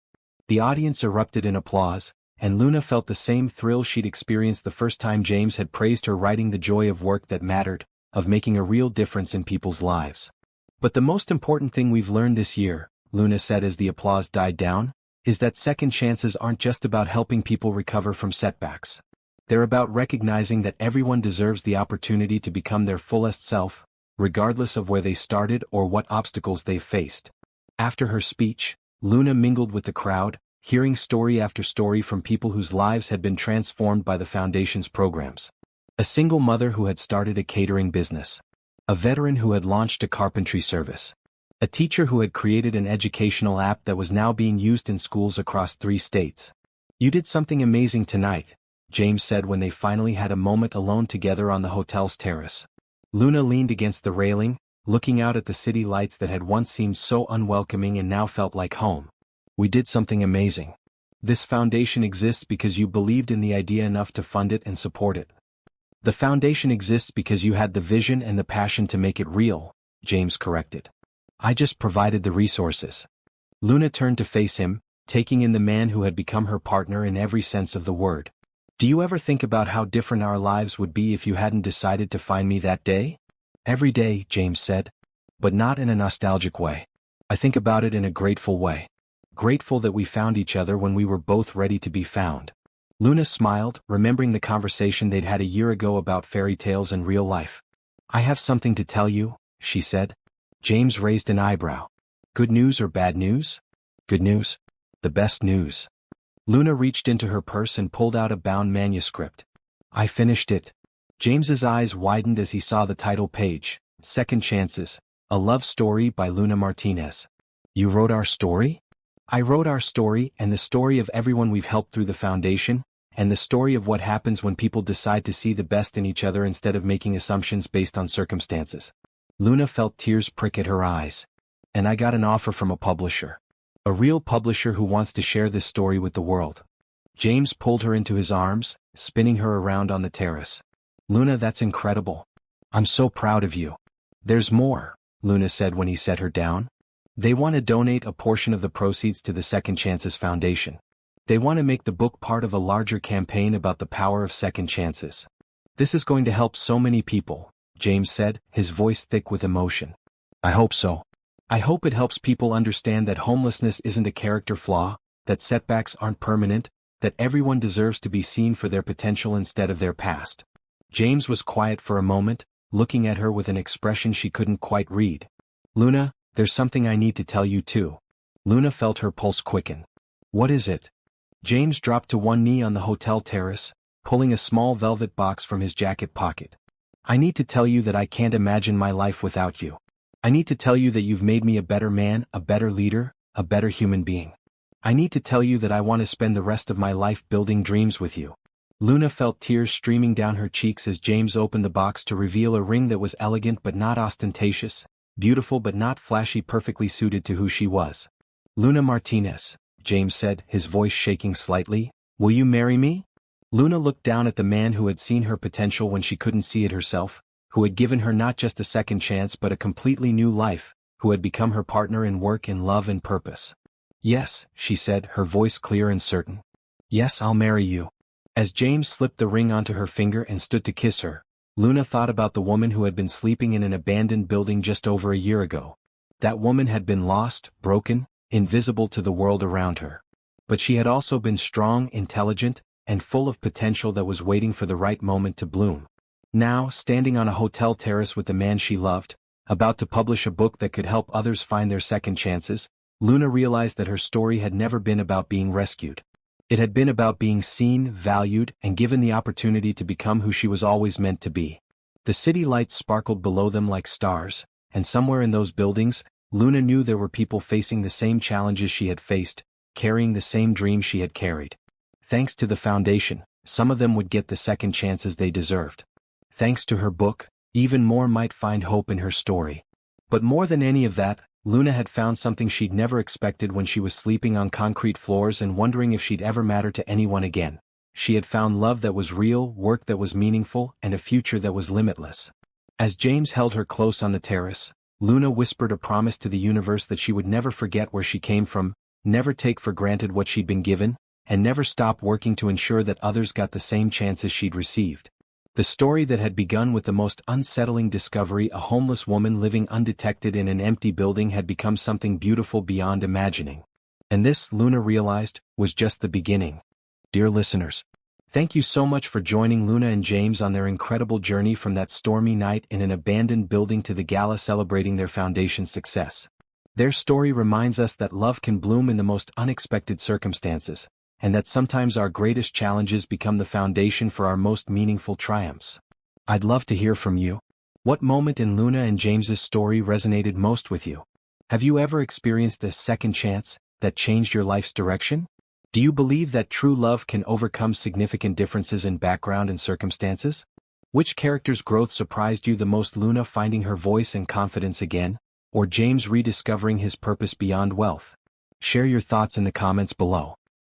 The audience erupted in applause, and Luna felt the same thrill she'd experienced the first time James had praised her writing, the joy of work that mattered, of making a real difference in people's lives. But the most important thing we've learned this year, Luna said as the applause died down, is that second chances aren't just about helping people recover from setbacks. They're about recognizing that everyone deserves the opportunity to become their fullest self, regardless of where they started or what obstacles they've faced. After her speech, Luna mingled with the crowd, hearing story after story from people whose lives had been transformed by the Foundation's programs. A single mother who had started a catering business. A veteran who had launched a carpentry service. A teacher who had created an educational app that was now being used in schools across 3 states. "You did something amazing tonight," James said when they finally had a moment alone together on the hotel's terrace. Luna leaned against the railing, looking out at the city lights that had once seemed so unwelcoming and now felt like home. "We did something amazing. This foundation exists because you believed in the idea enough to fund it and support it. The foundation exists because you had the vision and the passion to make it real," James corrected. "I just provided the resources." Luna turned to face him, taking in the man who had become her partner in every sense of the word. "Do you ever think about how different our lives would be if you hadn't decided to find me that day?" "Every day," James said. "But not in a nostalgic way. I think about it in a grateful way. Grateful that we found each other when we were both ready to be found." Luna smiled, remembering the conversation they'd had a year ago about fairy tales and real life. "I have something to tell you," she said. James raised an eyebrow. "Good news or bad news?" "Good news. The best news." Luna reached into her purse and pulled out a bound manuscript. "I finished it." James's eyes widened as he saw the title page, Second Chances, a love story by Luna Martinez. "You wrote our story?" "I wrote our story and the story of everyone we've helped through the foundation, and the story of what happens when people decide to see the best in each other instead of making assumptions based on circumstances." Luna felt tears prick at her eyes. "And I got an offer from a publisher. A real publisher who wants to share this story with the world." James pulled her into his arms, spinning her around on the terrace. "Luna, that's incredible. I'm so proud of you." "There's more," Luna said when he set her down. "They want to donate a portion of the proceeds to the Second Chances Foundation. They want to make the book part of a larger campaign about the power of second chances. This is going to help so many people," James said, his voice thick with emotion. "I hope so. I hope it helps people understand that homelessness isn't a character flaw, that setbacks aren't permanent, that everyone deserves to be seen for their potential instead of their past." James was quiet for a moment, looking at her with an expression she couldn't quite read. "Luna, there's something I need to tell you too." Luna felt her pulse quicken. "What is it?" James dropped to one knee on the hotel terrace, pulling a small velvet box from his jacket pocket. "I need to tell you that I can't imagine my life without you. I need to tell you that you've made me a better man, a better leader, a better human being. I need to tell you that I want to spend the rest of my life building dreams with you." Luna felt tears streaming down her cheeks as James opened the box to reveal a ring that was elegant but not ostentatious, beautiful but not flashy, perfectly suited to who she was. "Luna Martinez," James said, his voice shaking slightly, "will you marry me?" Luna looked down at the man who had seen her potential when she couldn't see it herself, who had given her not just a second chance but a completely new life, who had become her partner in work, in love and purpose. "Yes," she said, her voice clear and certain. "Yes, I'll marry you." As James slipped the ring onto her finger and stood to kiss her, Luna thought about the woman who had been sleeping in an abandoned building just over a year ago. That woman had been lost, broken, invisible to the world around her. But she had also been strong, intelligent, and full of potential that was waiting for the right moment to bloom. Now, standing on a hotel terrace with the man she loved, about to publish a book that could help others find their second chances, Luna realized that her story had never been about being rescued. It had been about being seen, valued, and given the opportunity to become who she was always meant to be. The city lights sparkled below them like stars, and somewhere in those buildings, Luna knew there were people facing the same challenges she had faced, carrying the same dreams she had carried. Thanks to the foundation, some of them would get the second chances they deserved. Thanks to her book, even more might find hope in her story. But more than any of that, Luna had found something she'd never expected when she was sleeping on concrete floors and wondering if she'd ever matter to anyone again. She had found love that was real, work that was meaningful, and a future that was limitless. As James held her close on the terrace, Luna whispered a promise to the universe that she would never forget where she came from, never take for granted what she'd been given, and never stop working to ensure that others got the same chances she'd received. The story that had begun with the most unsettling discovery, a homeless woman living undetected in an empty building, had become something beautiful beyond imagining. And this, Luna realized, was just the beginning. Dear listeners, thank you so much for joining Luna and James on their incredible journey from that stormy night in an abandoned building to the gala celebrating their foundation's success. Their story reminds us that love can bloom in the most unexpected circumstances, and that sometimes our greatest challenges become the foundation for our most meaningful triumphs. I'd love to hear from you. What moment in Luna and James's story resonated most with you? Have you ever experienced a second chance that changed your life's direction? Do you believe that true love can overcome significant differences in background and circumstances? Which character's growth surprised you the most, Luna finding her voice and confidence again, or James rediscovering his purpose beyond wealth? Share your thoughts in the comments below.